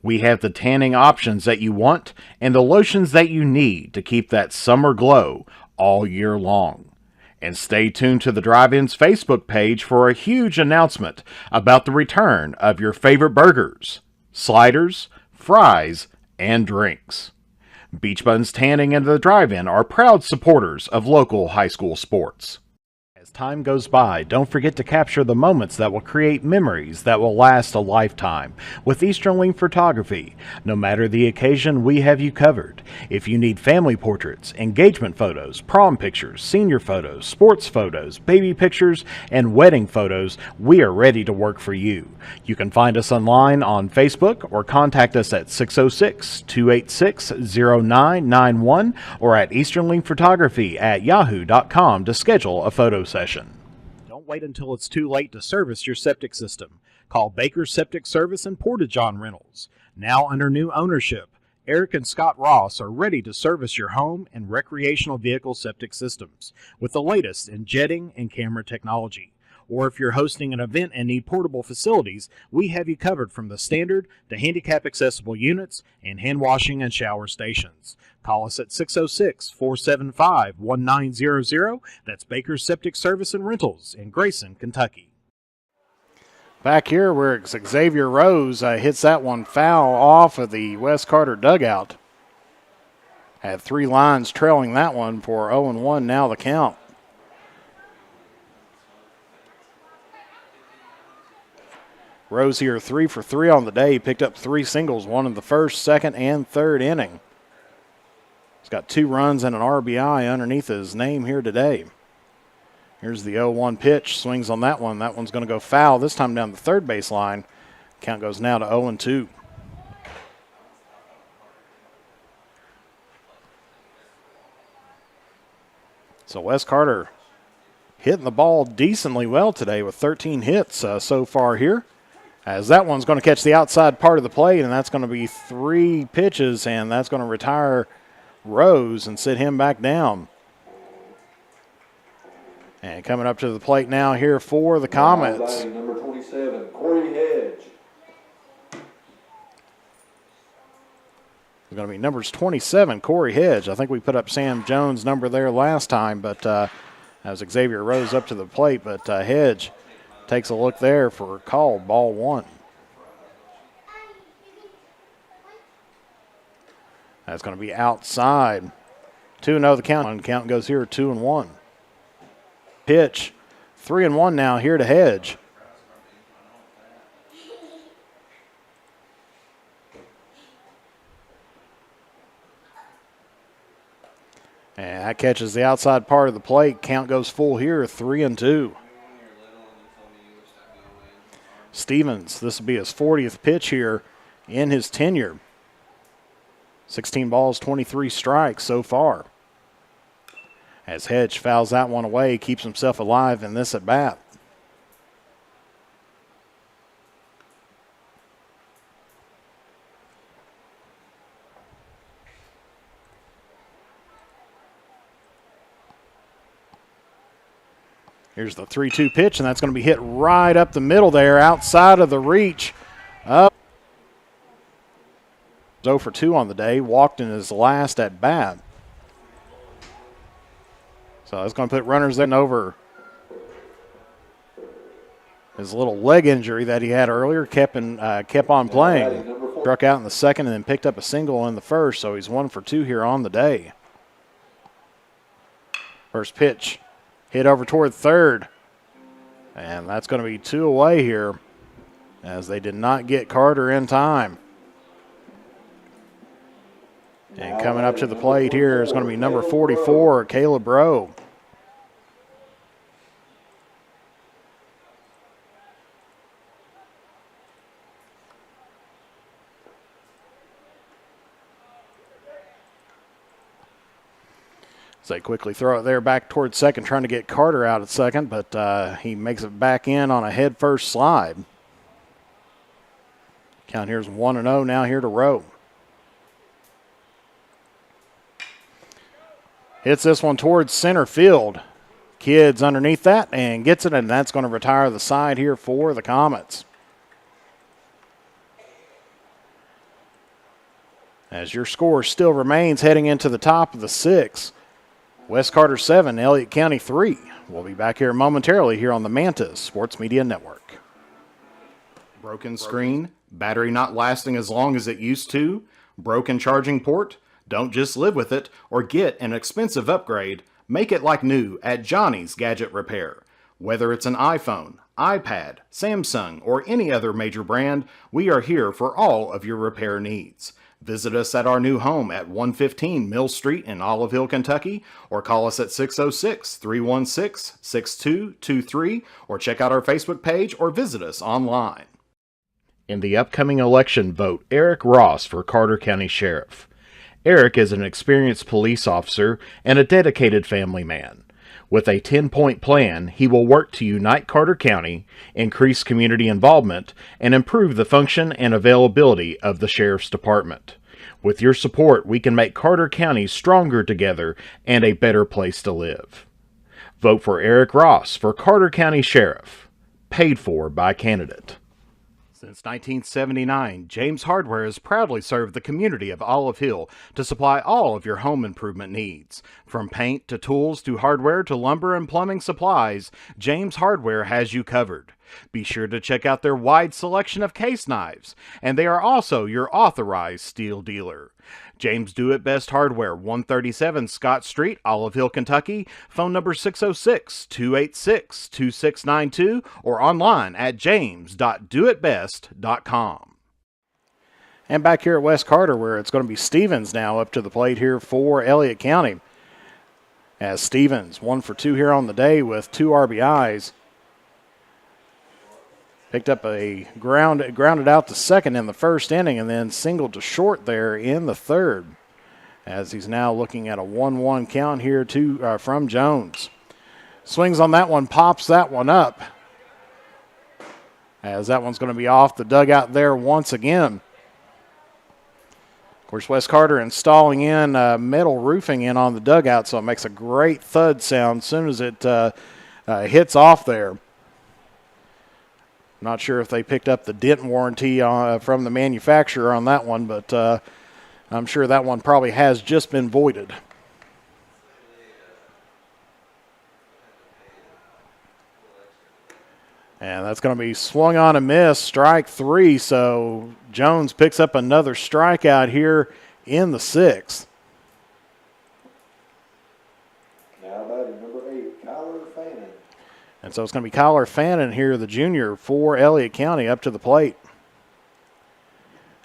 We have the tanning options that you want and the lotions that you need to keep that summer glow all year long. And stay tuned to the Drive-In's Facebook page for a huge announcement about the return of your favorite burgers, sliders, fries, and drinks. Beach Buns Tanning and the Drive-In are proud supporters of local high school sports. As time goes by, don't forget to capture the moments that will create memories that will last a lifetime with Easterling Photography. No matter the occasion, we have you covered. If you need family portraits, engagement photos, prom pictures, senior photos, sports photos, baby pictures, and wedding photos, we are ready to work for you. You can find us online on Facebook or contact us at 606-286-0991 or at easterlingphotography@yahoo.com to schedule a photo session. Don't wait until it's too late to service your septic system. Call Baker's Septic Service and Porta-John Rentals. Now under new ownership, Eric and Scott Ross are ready to service your home and recreational vehicle septic systems with the latest in jetting and camera technology. Or if you're hosting an event and need portable facilities, we have you covered from the standard to handicap accessible units and hand washing and shower stations. Call us at 606-475-1900. That's Baker's Septic Service and Rentals in Grayson, Kentucky. Back here where Xavier Rose hits that one foul off of the West Carter dugout. Had 3 lines trailing that one for 0-1 now the count. Rose here 3 for 3 on the day. He picked up 3 singles, one in the first, second, and third inning. He's got 2 runs and an RBI underneath his name here today. Here's the 0-1 pitch. Swings on that one. That one's going to go foul, this time down the third base line. Count goes now to 0-2. So Wes Carter hitting the ball decently well today with 13 hits so far here. As that one's going to catch the outside part of the plate, and that's going to be 3 pitches, and that's going to retire Rose and sit him back down. And coming up to the plate now here for the Comets. Number 27, Corey Hedge. It's going to be numbers 27, Corey Hedge. I think we put up Sam Jones' number there last time, but that was Xavier Rose up to the plate. But Hedge takes a look there for a call, ball 1. That's going to be outside. 2-0 the count. Count goes here 2-1. Pitch 3-1 now here to Hedge. And that catches the outside part of the plate. Count goes full here, 3-2. Stevens, this will be his 40th pitch here in his tenure. 16 balls, 23 strikes so far. As Hedge fouls that one away, keeps himself alive in this at bat. Here's the 3-2 pitch, and that's going to be hit right up the middle there, outside of the reach. Up. 0 for 2 on the day, walked in his last at bat. So that's going to put runners then over his little leg injury that he had earlier. Kept on playing. Struck out in the second and then picked up a single in the first, so he's 1 for 2 here on the day. First pitch. Hit over toward third. And that's going to be 2 away here as they did not get Carter in time. And coming up to the plate here is going to be number 44, Caleb Rowe. So they quickly throw it there back towards second, trying to get Carter out at second, but he makes it back in on a head-first slide. Count here's 1-0 now here to Rowe. Hits this one towards center field. Kidd's underneath that and gets it, and that's going to retire the side here for the Comets. As your score still remains heading into the top of the 6th. West Carter 7, Elliott County 3. We'll be back here momentarily here on the Mantis Sports Media Network. Broken screen, battery not lasting as long as it used to, broken charging port? Don't just live with it or get an expensive upgrade. Make it like new at Johnny's Gadget Repair. Whether it's an iPhone, iPad, Samsung, or any other major brand, we are here for all of your repair needs. Visit us at our new home at 115 Mill Street in Olive Hill, Kentucky, or call us at 606-316-6223, or check out our Facebook page or visit us online. In the upcoming election, vote Eric Ross for Carter County Sheriff. Eric is an experienced police officer and a dedicated family man. With a 10-point plan, he will work to unite Carter County, increase community involvement, and improve the function and availability of the Sheriff's Department. With your support, we can make Carter County stronger together and a better place to live. Vote for Eric Ross for Carter County Sheriff. Paid for by candidate. Since 1979, James Hardware has proudly served the community of Olive Hill to supply all of your home improvement needs. From paint to tools to hardware to lumber and plumbing supplies, James Hardware has you covered. Be sure to check out their wide selection of case knives, and they are also your authorized steel dealer. James Do It Best Hardware, 137 Scott Street, Olive Hill, Kentucky. Phone number 606-286-2692 or online at james.doitbest.com. And back here at West Carter, where it's going to be Stevens now up to the plate here for Elliott County. As Stevens, 1 for 2 here on the day with 2 RBIs. Picked up a grounded out to second in the first inning and then singled to short there in the third. As he's now looking at a 1-1 count here from Jones. Swings on that one, pops that one up. As that one's going to be off the dugout there once again. Of course, West Carter installing in metal roofing in on the dugout, so it makes a great thud sound as soon as it hits off there. Not sure if they picked up the dent warranty from the manufacturer on that one, but I'm sure that one probably has just been voided. And that's going to be swung on a miss, strike 3, so Jones picks up another strikeout here in the 6th. Now batting number 8, Kyler Fannin. And so it's going to be Kyler Fannin here, the junior, for Elliott County up to the plate.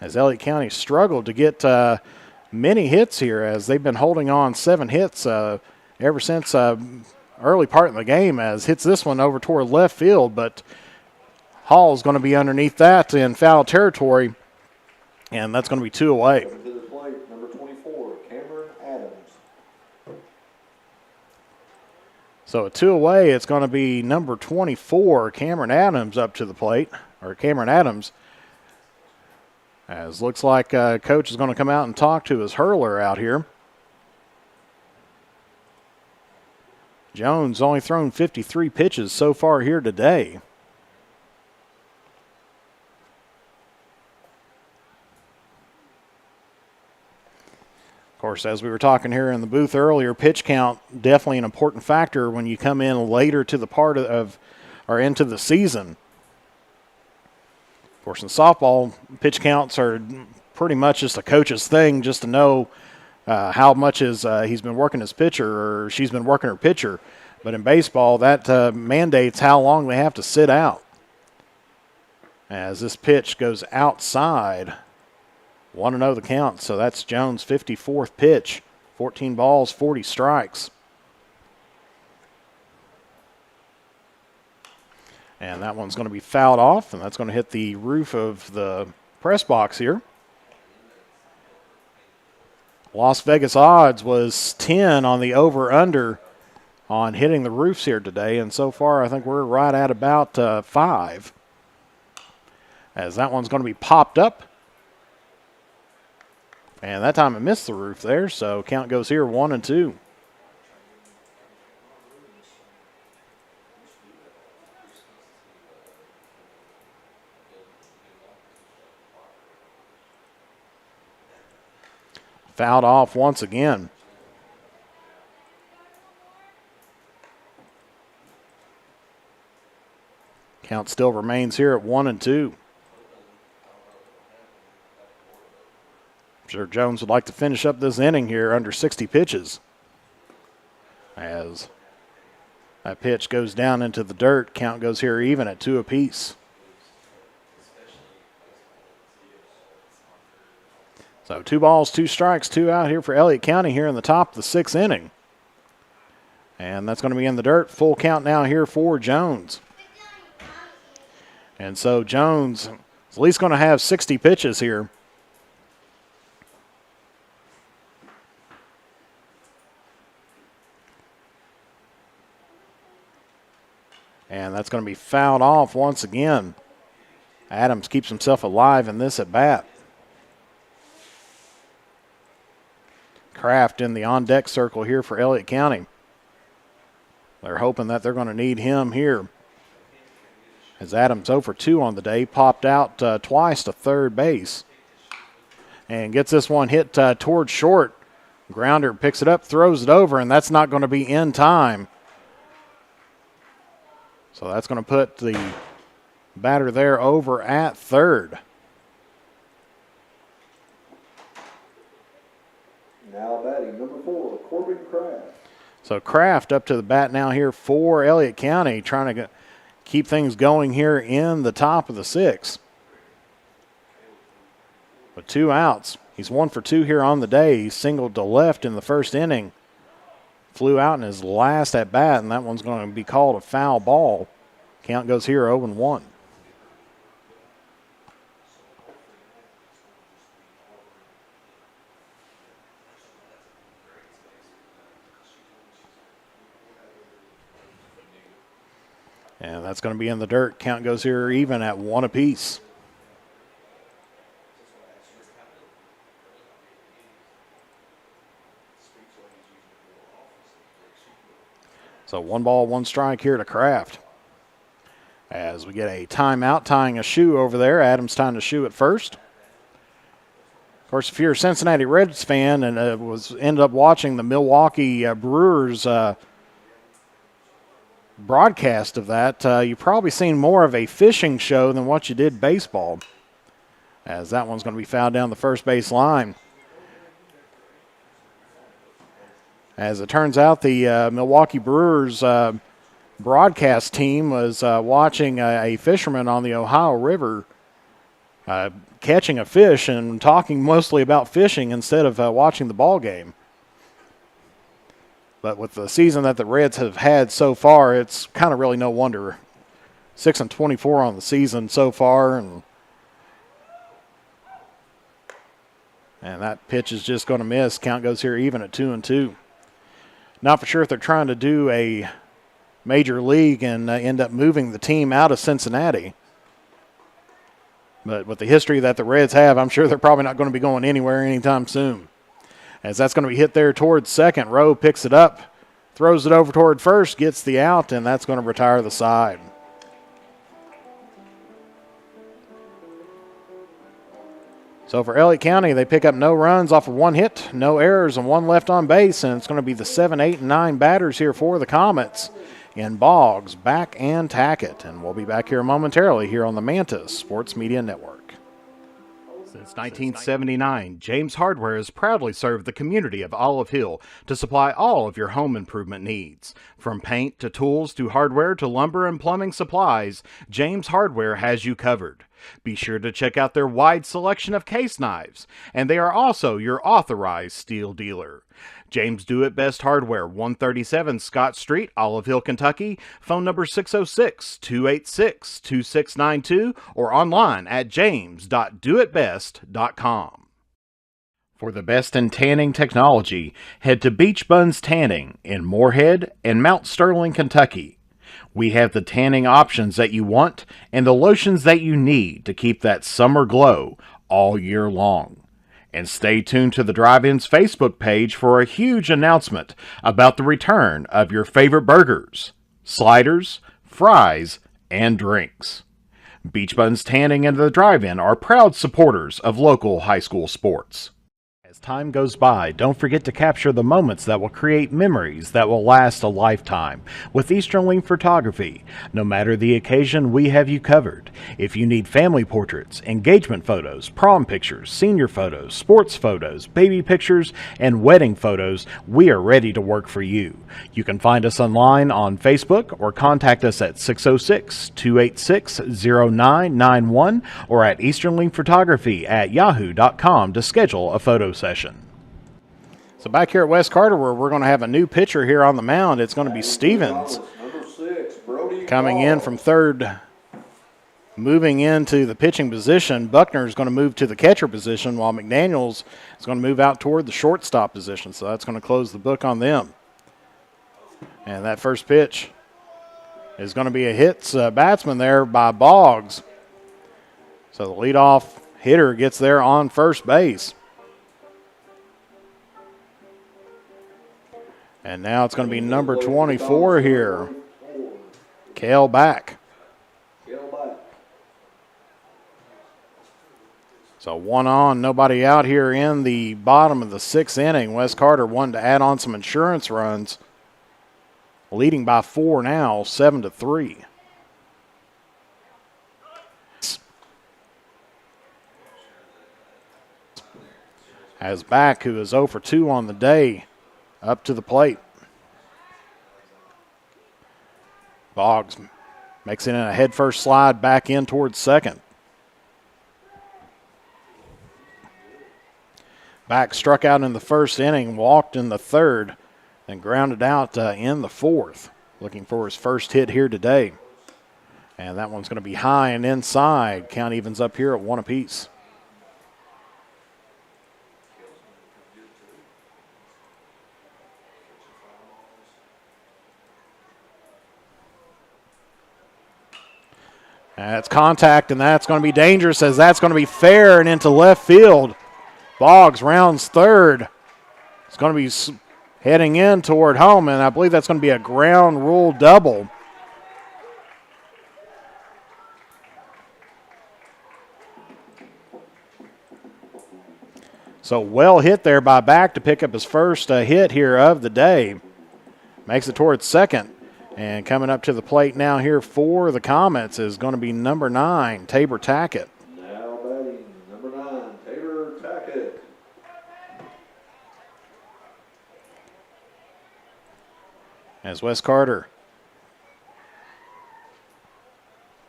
As Elliott County struggled to get many hits here, as they've been holding on 7 hits ever since early part of the game, as hits this one over toward left field, but Hall's going to be underneath that in foul territory, and that's going to be 2 away. To the plate, number 24, Cameron Adams. So at 2 away, it's going to be number 24, Cameron Adams, up to the plate, or Cameron Adams. As looks like coach is going to come out and talk to his hurler out here. Jones only thrown 53 pitches so far here today. Of course, as we were talking here in the booth earlier, pitch count definitely an important factor when you come in later to the part of or into the season. Of course, in softball, pitch counts are pretty much just a coach's thing, just to know how much he's been working his pitcher or she's been working her pitcher. But in baseball, that mandates how long they have to sit out. As this pitch goes outside, 1-0 the count. So that's Jones' 54th pitch, 14 balls, 40 strikes. And that one's going to be fouled off, and that's going to hit the roof of the press box here. Las Vegas odds was 10 on the over-under on hitting the roofs here today, and so far I think we're right at about 5. As that one's going to be popped up. And that time it missed the roof there, so count goes here 1-2. Fouled off once again. Count still remains here at 1-2. I'm sure Jones would like to finish up this inning here under 60 pitches. As that pitch goes down into the dirt, count goes here even at 2 apiece. So 2 balls, 2 strikes, 2 out here for Elliott County here in the top of the 6th inning. And that's going to be in the dirt. Full count now here for Jones. And so Jones is at least going to have 60 pitches here. And that's going to be fouled off once again. Adams keeps himself alive in this at bat. Kraft in the on-deck circle here for Elliott County. They're hoping that they're going to need him here. As Adams 0 for 2 on the day, popped out twice to third base. And gets this one hit towards short. Grounder picks it up, throws it over, and that's not going to be in time. So that's going to put the Batter there over at third. Now batting number 4, Corbin Kraft. So Kraft up to the bat now here for Elliott County, trying to keep things going here in the top of the 6th. With 2 outs. He's 1 for 2 here on the day. He singled to left in the first inning. Flew out in his last at bat, and that one's going to be called a foul ball. Count goes here 0-1. And that's going to be in the dirt. Count goes here even at 1 apiece. So 1 ball, 1 strike here to Kraft. As we get a timeout, tying a shoe over there. Adams tying a shoe at first. Of course, if you're a Cincinnati Reds fan and ended up watching the Milwaukee Brewers broadcast of that, you've probably seen more of a fishing show than what you did baseball, as that one's going to be fouled down the first base line. As it turns out, the Milwaukee Brewers broadcast team was watching a fisherman on the Ohio River catching a fish and talking mostly about fishing instead of watching the ball game. But with the season that the Reds have had so far, it's kind of really no wonder. 6-24 on the season so far, and that pitch is just going to miss. Count goes here even at 2-2. Not for sure if they're trying to do a major league and end up moving the team out of Cincinnati. But with the history that the Reds have, I'm sure they're probably not going to be going anywhere anytime soon. As that's going to be hit there towards second. Rowe picks it up, throws it over toward first, gets the out, and that's going to retire the side. So for Elliott County, they pick up no runs off of 1 hit, no errors, and 1 left on base, and it's going to be the 7, 8, and 9 batters here for the Comets in Boggs, Back, and Tackett. And we'll be back here momentarily here on the Mantis Sports Media Network. Since 1979, James Hardware has proudly served the community of Olive Hill to supply all of your home improvement needs. From paint to tools to hardware to lumber and plumbing supplies, James Hardware has you covered. Be sure to check out their wide selection of case knives, and they are also your authorized steel dealer. James Do It Best Hardware, 137 Scott Street, Olive Hill, Kentucky. Phone number 606-286-2692 or online at james.doitbest.com. For the best in tanning technology, head to Beach Buns Tanning in Moorhead and Mount Sterling, Kentucky. We have the tanning options that you want and the lotions that you need to keep that summer glow all year long. And stay tuned to the Drive-In's Facebook page for a huge announcement about the return of your favorite burgers, sliders, fries, and drinks. Beach Buns Tanning and the Drive-In are proud supporters of local high school sports. As time goes by, don't forget to capture the moments that will create memories that will last a lifetime with Eastern Link Photography. No matter the occasion, we have you covered. If you need family portraits, engagement photos, prom pictures, senior photos, sports photos, baby pictures, and wedding photos, we are ready to work for you. You can find us online on Facebook or contact us at 606-286-0991 or at easternlinkphotography@yahoo.com to schedule a photo session. So back here at West Carter, where we're going to have a new pitcher here on the mound. It's going to be Stevens coming in from third, moving into the pitching position. Buckner is going to move to the catcher position, while McDaniels is going to move out toward the shortstop position. So that's going to close the book on them. And that first pitch is going to be a hits batsman there by Boggs. So the leadoff hitter gets there on first base. And now it's going to be number 24 here, Cale Back. So 1 on, nobody out here in the bottom of the 6th inning. West Carter wanted to add on some insurance runs, leading by 4 now, 7-3. As Back, who is 0 for 2 on the day, up to the plate. Boggs makes it in a head-first slide back in towards second. Back struck out in the first inning, walked in the third, and grounded out in the fourth. Looking for his first hit here today. And that one's going to be high and inside. Count evens up here at 1 apiece. That's contact, and that's going to be dangerous as that's going to be fair and into left field. Boggs rounds third. It's going to be heading in toward home, and I believe that's going to be a ground rule double. So well hit there by Back to pick up his first hit here of the day. Makes it towards second. And coming up to the plate now here for the Comets is going to be number 9, Tabor Tackett. Now batting, number 9, Tabor Tackett. As Wes Carter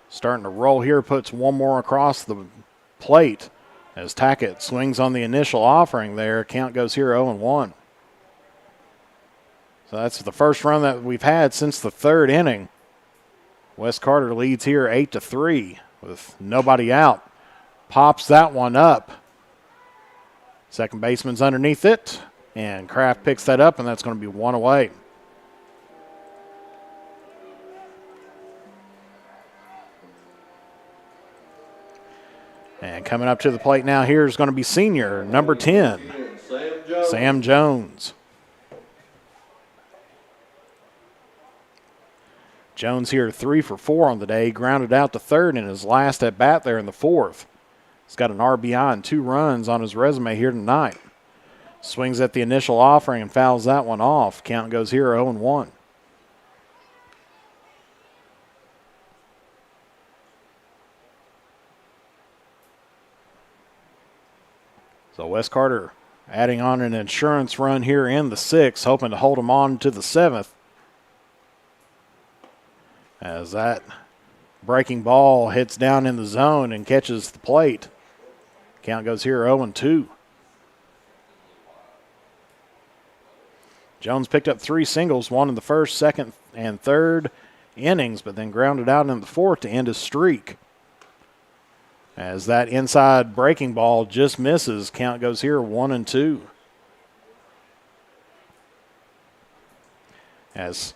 starting to roll here, puts one more across the plate as Tackett swings on the initial offering there. Count goes here 0-1. So that's the first run that we've had since the third inning. Wes Carter leads here 8-3 with nobody out. Pops that one up. Second baseman's underneath it, and Kraft picks that up, and that's going to be one away. And coming up to the plate now here is going to be senior, number 10, Sam Jones. Jones here 3 for 4 on the day, grounded out to third in his last at bat there in the fourth. He's got an RBI and 2 runs on his resume here tonight. Swings at the initial offering and fouls that one off. Count goes here 0-1. So Wes Carter adding on an insurance run here in the 6th, hoping to hold him on to the 7th. As that breaking ball hits down in the zone and catches the plate. Count goes here 0-2. Jones picked up 3 singles, one in the first, second, and third innings, but then grounded out in the fourth to end his streak. As that inside breaking ball just misses, count goes here 1-2. As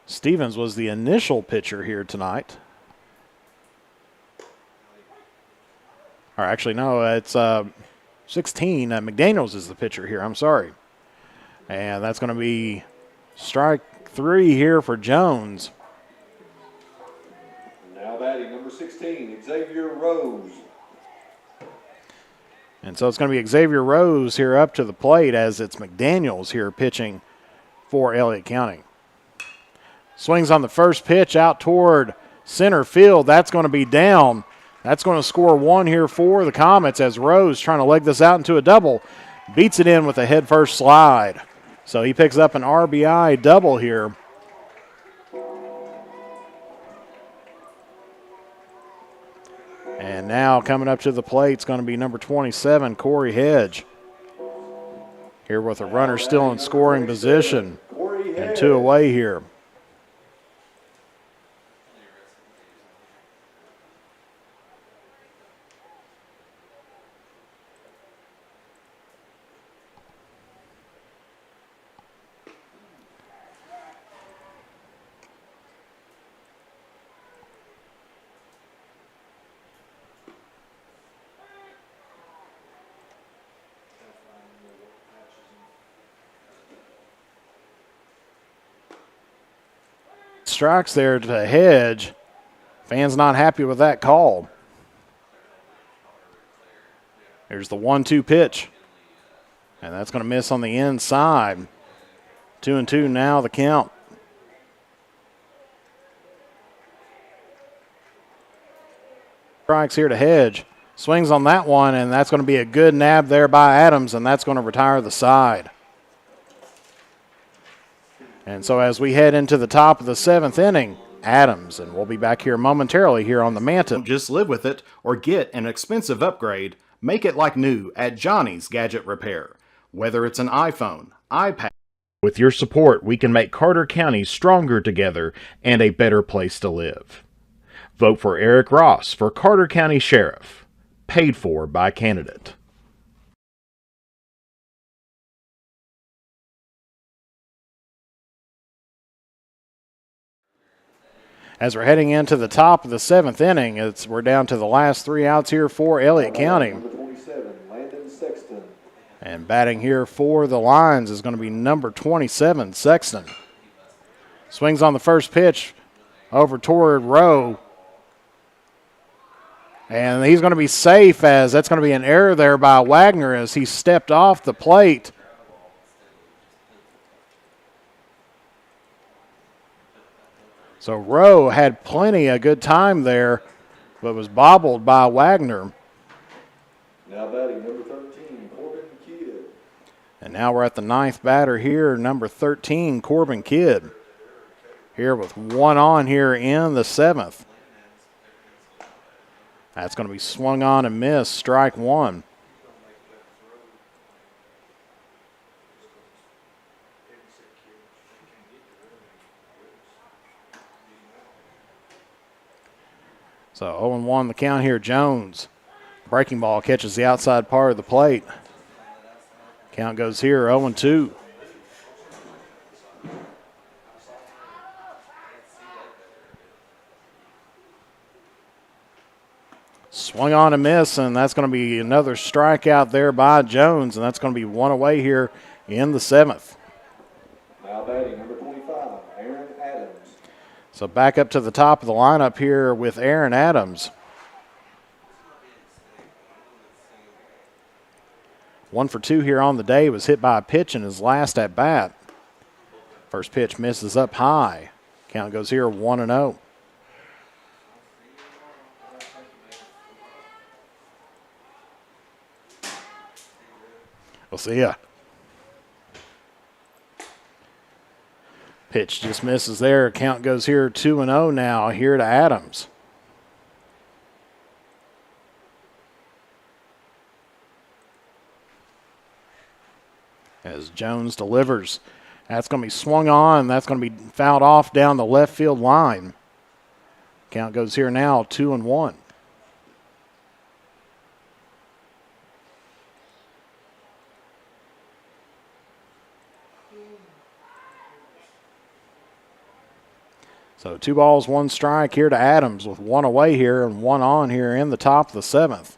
Stevens was the initial pitcher here tonight. Or actually, no, it's 16. McDaniels is the pitcher here. I'm sorry. And that's going to be strike 3 here for Jones. Now batting, number 16, Xavier Rose. And so it's going to be Xavier Rose here up to the plate as it's McDaniels here pitching for Elliott County. Swings on the first pitch out toward center field. That's going to be down. That's going to score 1 here for the Comets as Rose trying to leg this out into a double. Beats it in with a head-first slide. So he picks up an RBI double here. And now coming up to the plate is going to be number 27, Corey Hedge. Here with a runner still in scoring position. And 2 away here. Strikes there to Hedge. Fans not happy with that call. There's the 1-2 pitch. And that's going to miss on the inside. 2-2 now the count. Strikes here to Hedge. Swings on that one, and that's going to be a good nab there by Adams, and that's going to retire the side. And so as we head into the top of the 7th inning, Adams, and we'll be back here momentarily here on the Manta. Don't just live with it or get an expensive upgrade. Make it like new at Johnny's Gadget Repair. Whether it's an iPhone, iPad. With your support, we can make Carter County stronger together and a better place to live. Vote for Eric Ross for Carter County Sheriff. Paid for by candidate. As we're heading into the top of the 7th inning, we're down to the last 3 outs here for Elliott County. Number 27, Landon Sexton. And batting here for the Lions is going to be number 27, Sexton. Swings on the first pitch over toward Rowe. And he's going to be safe, as that's going to be an error there by Wagner as he stepped off the plate. So Rowe had plenty of good time there, but was bobbled by Wagner. Now batting number 13, Corbin Kidd. And now we're at the 9th batter here, number 13, Corbin Kidd. Here with one on here in the 7th. That's going to be swung on and missed, strike one. So 0-1 the count here. Jones. Breaking ball catches the outside part of the plate. Count goes here 0-2. Swung on a miss, and that's going to be another strikeout there by Jones, and that's going to be one away here in the 7th. Now batting number 25, Aaron Adams. So back up to the top of the lineup here with Aaron Adams. 1 for 2 here on the day. Was hit by a pitch in his last at bat. First pitch misses up high. Count goes here 1-0. We'll see ya. Pitch just misses there. Count goes here 2-0 now here to Adams. As Jones delivers. That's going to be swung on. That's going to be fouled off down the left field line. Count goes here now 2-1. So 2 balls, 1 strike here to Adams with 1 away here and 1 on here in the top of the 7th.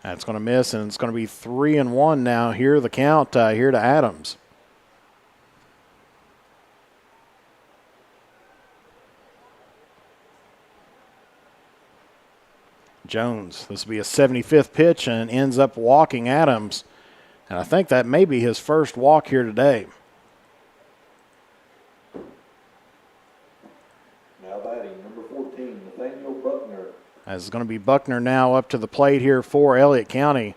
That's going to miss, and it's going to be 3-1 now here, the count here to Adams. Jones, this will be a 75th pitch and ends up walking Adams. And I think that may be his first walk here today. As it's going to be Buckner now up to the plate here for Elliott County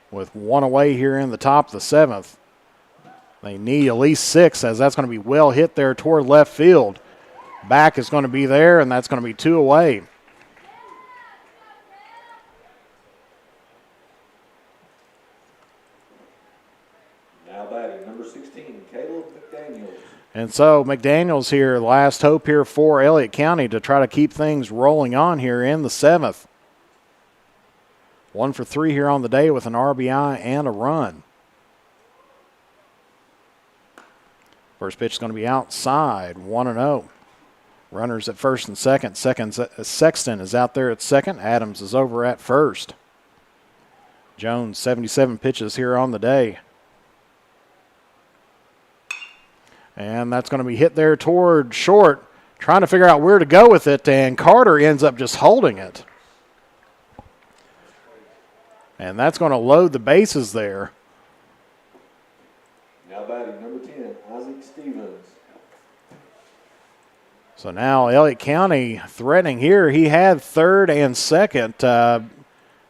with 1 away here in the top of the 7th. They need at least 6, as that's going to be well hit there toward left field. Back is going to be there, and that's going to be 2 away. Now batting number 16, Caleb McDaniels. And so McDaniels here, last hope here for Elliott County to try to keep things rolling on here in the 7th. 1 for 3 here on the day with an RBI and a run. First pitch is going to be outside, 1-0. Runners at first and second. Sexton is out there at second. Adams is over at first. Jones, 77 pitches here on the day. And that's going to be hit there toward short, trying to figure out where to go with it, and Carter ends up just holding it. And that's going to load the bases there. Now batting number 10, Isaac Stevens. So now Elliott County threatening here. He had third and second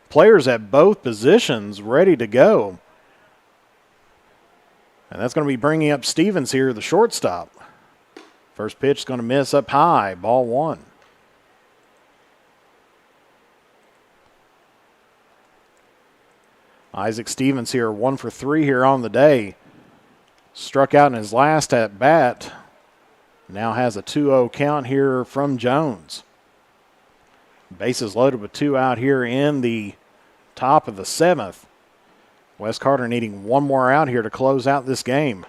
players at both positions ready to go. And that's going to be bringing up Stevens here, the shortstop. First pitch is going to miss up high, ball one. Isaac Stevens here, 1 for 3 here on the day. Struck out in his last at bat. Now has a 2-0 count here from Jones. Bases loaded with 2 out here in the top of the 7th. West Carter needing 1 more out here to close out this game.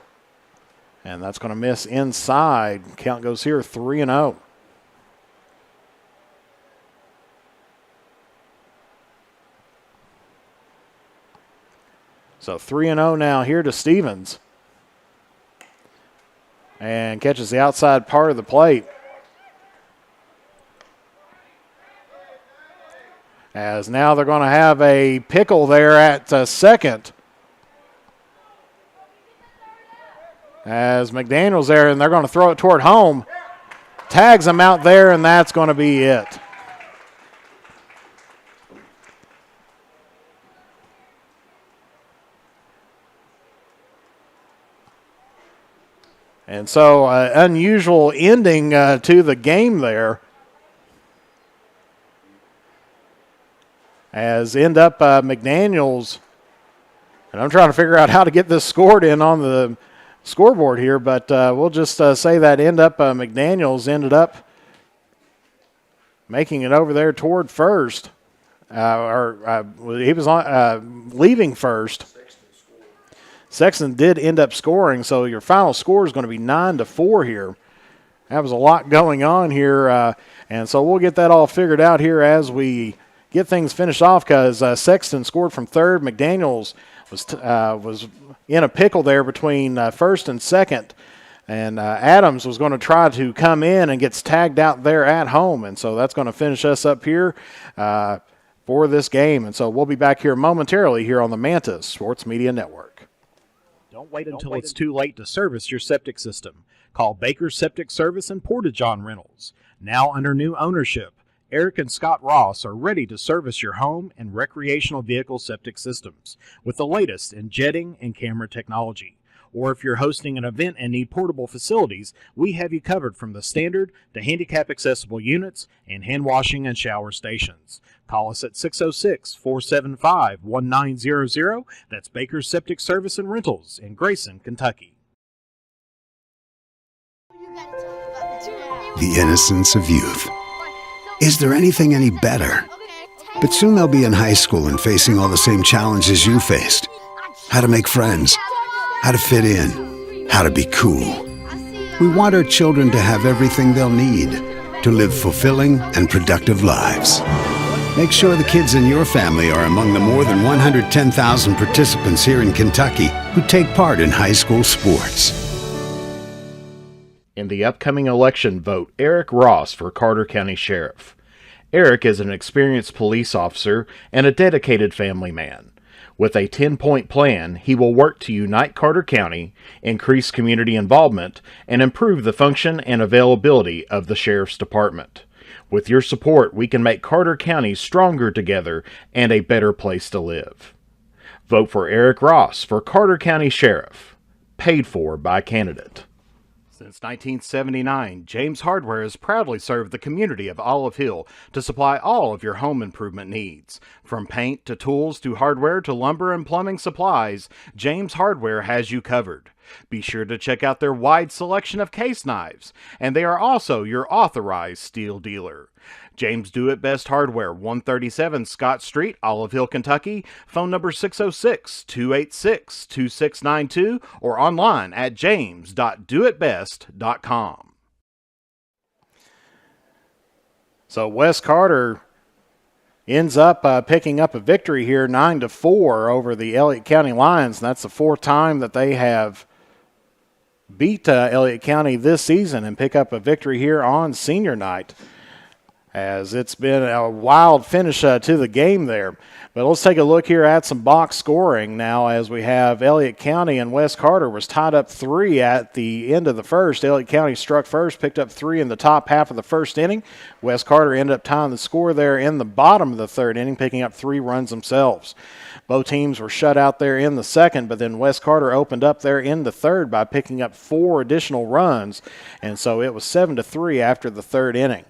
And that's going to miss inside. Count goes here 3-0. So 3-0 now here to Stevens. And catches the outside part of the plate. As now they're going to have a pickle there at second. As McDaniel's there, and they're going to throw it toward home. Tags him out there, and that's going to be it. And so unusual ending to the game there. As end up McDaniels, and I'm trying to figure out how to get this scored in on the scoreboard here, but we'll just say that end up McDaniels ended up making it over there toward first, he was on leaving first. Sexton did end up scoring, so your final score is going to be 9-4 here. That was a lot going on here, and so we'll get that all figured out here as we get things finished off, because Sexton scored from third. McDaniels was in a pickle there between first and second, and Adams was going to try to come in and gets tagged out there at home, and so that's going to finish us up here for this game. And so we'll be back here momentarily here on the Manta Sports Media Network. Don't wait until it's too late to service your septic system. Call Baker's Septic Service and Porta-John Rentals. Now under new ownership, Eric and Scott Ross are ready to service your home and recreational vehicle septic systems with the latest in jetting and camera technology. Or if you're hosting an event and need portable facilities, we have you covered from the standard to handicap accessible units and hand washing and shower stations. Call us at 606-475-1900. That's Baker's Septic Service and Rentals in Grayson, Kentucky. The innocence of youth. Is there anything any better? But soon they'll be in high school and facing all the same challenges you faced. How to make friends, how to fit in, how to be cool. We want our children to have everything they'll need to live fulfilling and productive lives. Make sure the kids in your family are among the more than 110,000 participants here in Kentucky who take part in high school sports. In the upcoming election, vote Eric Ross for Carter County Sheriff. Eric is an experienced police officer and a dedicated family man. With a 10-point plan, he will work to unite Carter County, increase community involvement, and improve the function and availability of the Sheriff's Department. With your support, we can make Carter County stronger together and a better place to live. Vote for Eric Ross for Carter County Sheriff. Paid for by candidate. Since 1979, James Hardware has proudly served the community of Olive Hill to supply all of your home improvement needs. From paint to tools to hardware to lumber and plumbing supplies, James Hardware has you covered. Be sure to check out their wide selection of case knives, and they are also your authorized steel dealer. James Do It Best Hardware, 137 Scott Street, Olive Hill, Kentucky. Phone number 606-286-2692 or online at james.doitbest.com. So West Carter ends up picking up a victory here, 9-4 over the Elliott County Lions. And that's the fourth time that they have beat Elliott County this season and pick up a victory here on senior night. as it's been a wild finish to the game there. But let's take a look here at some box scoring now, as we have Elliott County and West Carter was tied up 3 at the end of the first. Elliott County struck first, picked up 3 in the top half of the first inning. West Carter ended up tying the score there in the bottom of the third inning, picking up 3 runs themselves. Both teams were shut out there in the second, but then West Carter opened up there in the third by picking up 4 additional runs, and so it was 7-3 after the third inning.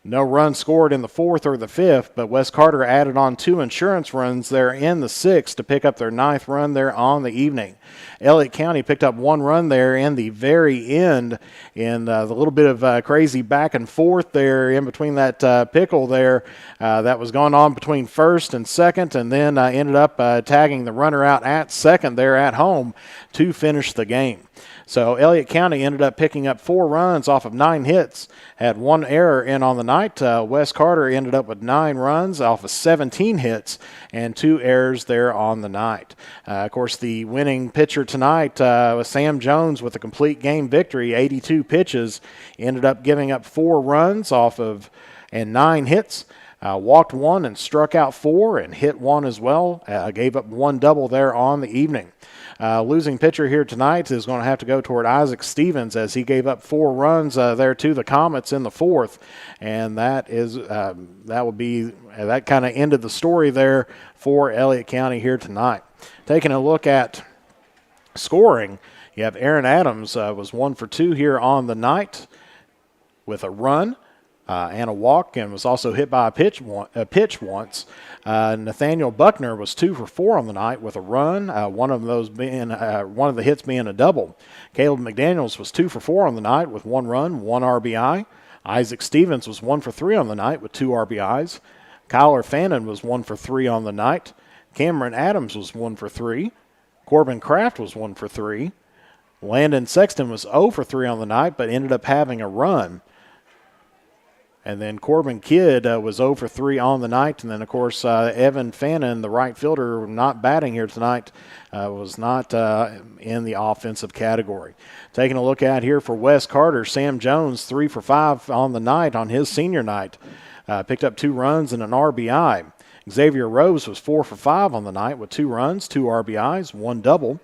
No runs scored in the fourth or the fifth, but West Carter added on 2 insurance runs there in the sixth to pick up their 9th run there on the evening. Elliott County picked up 1 run there in the very end in the little bit of crazy back and forth there in between that pickle there that was going on between first and second, and then ended up tagging the runner out at second there at home to finish the game. So Elliott County ended up picking up 4 runs off of 9 hits, had 1 error in on the night. West Carter ended up with 9 runs off of 17 hits and 2 errors there on the night. Of course, the winning pitcher tonight was Sam Jones with a complete game victory, 82 pitches, ended up giving up 4 runs off of and 9 hits. Walked 1 and struck out 4 and hit 1 as well. Gave up 1 double there on the evening. Losing pitcher here tonight is going to have to go toward Isaac Stevens, as he gave up 4 runs there to the Comets in the fourth, and that kind of ended the story there for Elliott County here tonight. Taking a look at scoring, you have Aaron Adams was 1 for 2 here on the night with a run and a walk, and was also hit by a pitch once. Nathaniel Buckner was 2 for 4 on the night with a run, one of the hits being a double. Caleb McDaniels was 2 for 4 on the night with 1 run, 1 RBI. Isaac Stevens was 1 for 3 on the night with 2 RBIs. Kyler Fannin was 1 for 3 on the night. Cameron Adams was 1 for 3. Corbin Kraft was 1 for 3. Landon Sexton was 0 for 3 on the night, but ended up having a run. And then Corbin Kidd was 0 for 3 on the night. And then, of course, Evan Fannin, the right fielder, not batting here tonight, was not in the offensive category. Taking a look at here for West Carter, Sam Jones, 3 for 5 on the night on his senior night. Picked up 2 runs and an RBI. Xavier Rose was 4 for 5 on the night with 2 runs, 2 RBIs, 1 double.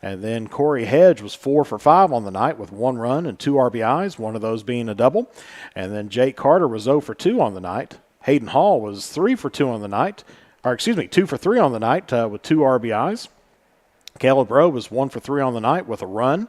And then Corey Hedge was 4 for 5 on the night with 1 run and 2 RBIs, one of those being a double. And then Jake Carter was 0 for 2 on the night. Hayden Hall was 3 for 2 on the night, 2 for 3 on the night with 2 RBIs. Caleb Rowe was 1 for 3 on the night with a run.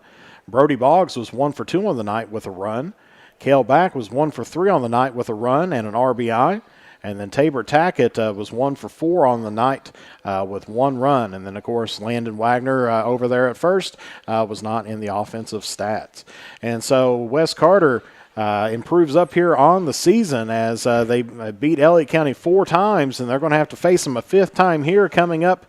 Brody Boggs was 1 for 2 on the night with a run. Cale Back was 1 for 3 on the night with a run and an RBI. And then Tabor Tackett was 1 for 4 on the night with 1 run. And then, of course, Landon Wagner over there at first was not in the offensive stats. And so West Carter improves up here on the season as they beat Elliott County 4 times, and they're going to have to face them a 5th time here coming up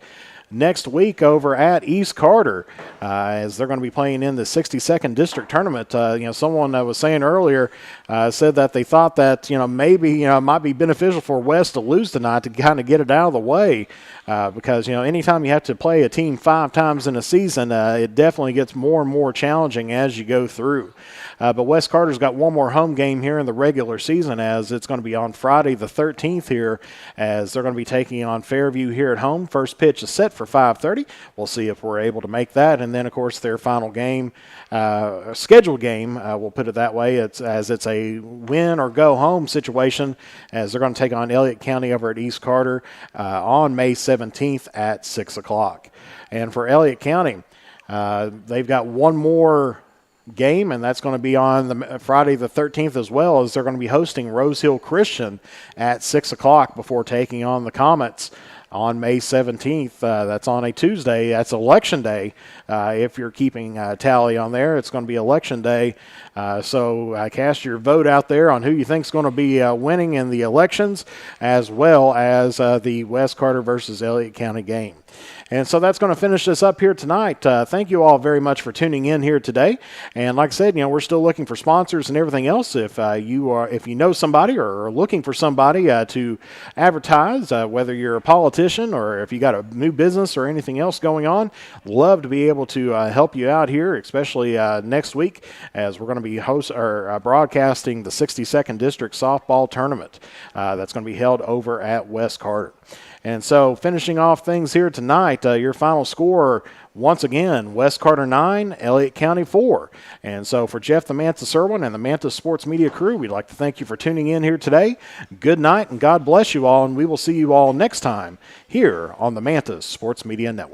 next week over at East Carter, as they're going to be playing in the 62nd District Tournament. Someone was saying earlier said that they thought that maybe it might be beneficial for West to lose tonight to kind of get it out of the way, because anytime you have to play a team 5 times in a season, it definitely gets more and more challenging as you go through. But West Carter's got 1 more home game here in the regular season, as it's going to be on Friday the 13th here, as they're going to be taking on Fairview here at home. First pitch is set for 5:30. We'll see if we're able to make that. And then, of course, their final game, scheduled game, we'll put it that way, it's a win or go home situation, as they're going to take on Elliott County over at East Carter on May 17th at 6 o'clock. And for Elliott County, they've got 1 more game, and that's going to be on the Friday the 13th, as well, as they're going to be hosting Rose Hill Christian at 6 o'clock before taking on the Comets on May 17th. That's on a Tuesday. That's Election Day. If you're keeping tally on there, it's going to be Election Day. So cast your vote out there on who you think is going to be winning in the elections, as well as the West Carter versus Elliott County game. And so that's going to finish us up here tonight. Thank you all very much for tuning in here today. And like I said, we're still looking for sponsors and everything else. If you know somebody or are looking for somebody to advertise, whether you're a politician or if you got a new business or anything else going on, love to be able to help you out here, especially next week as we're going to be broadcasting the 62nd District Softball Tournament that's going to be held over at West Carter. And so finishing off things here tonight, your final score, once again, West Carter 9, Elliott County 4. And so for Jeff the Manta Serwin and the Manta Sports Media crew, we'd like to thank you for tuning in here today. Good night and God bless you all, and we will see you all next time here on the Manta Sports Media Network.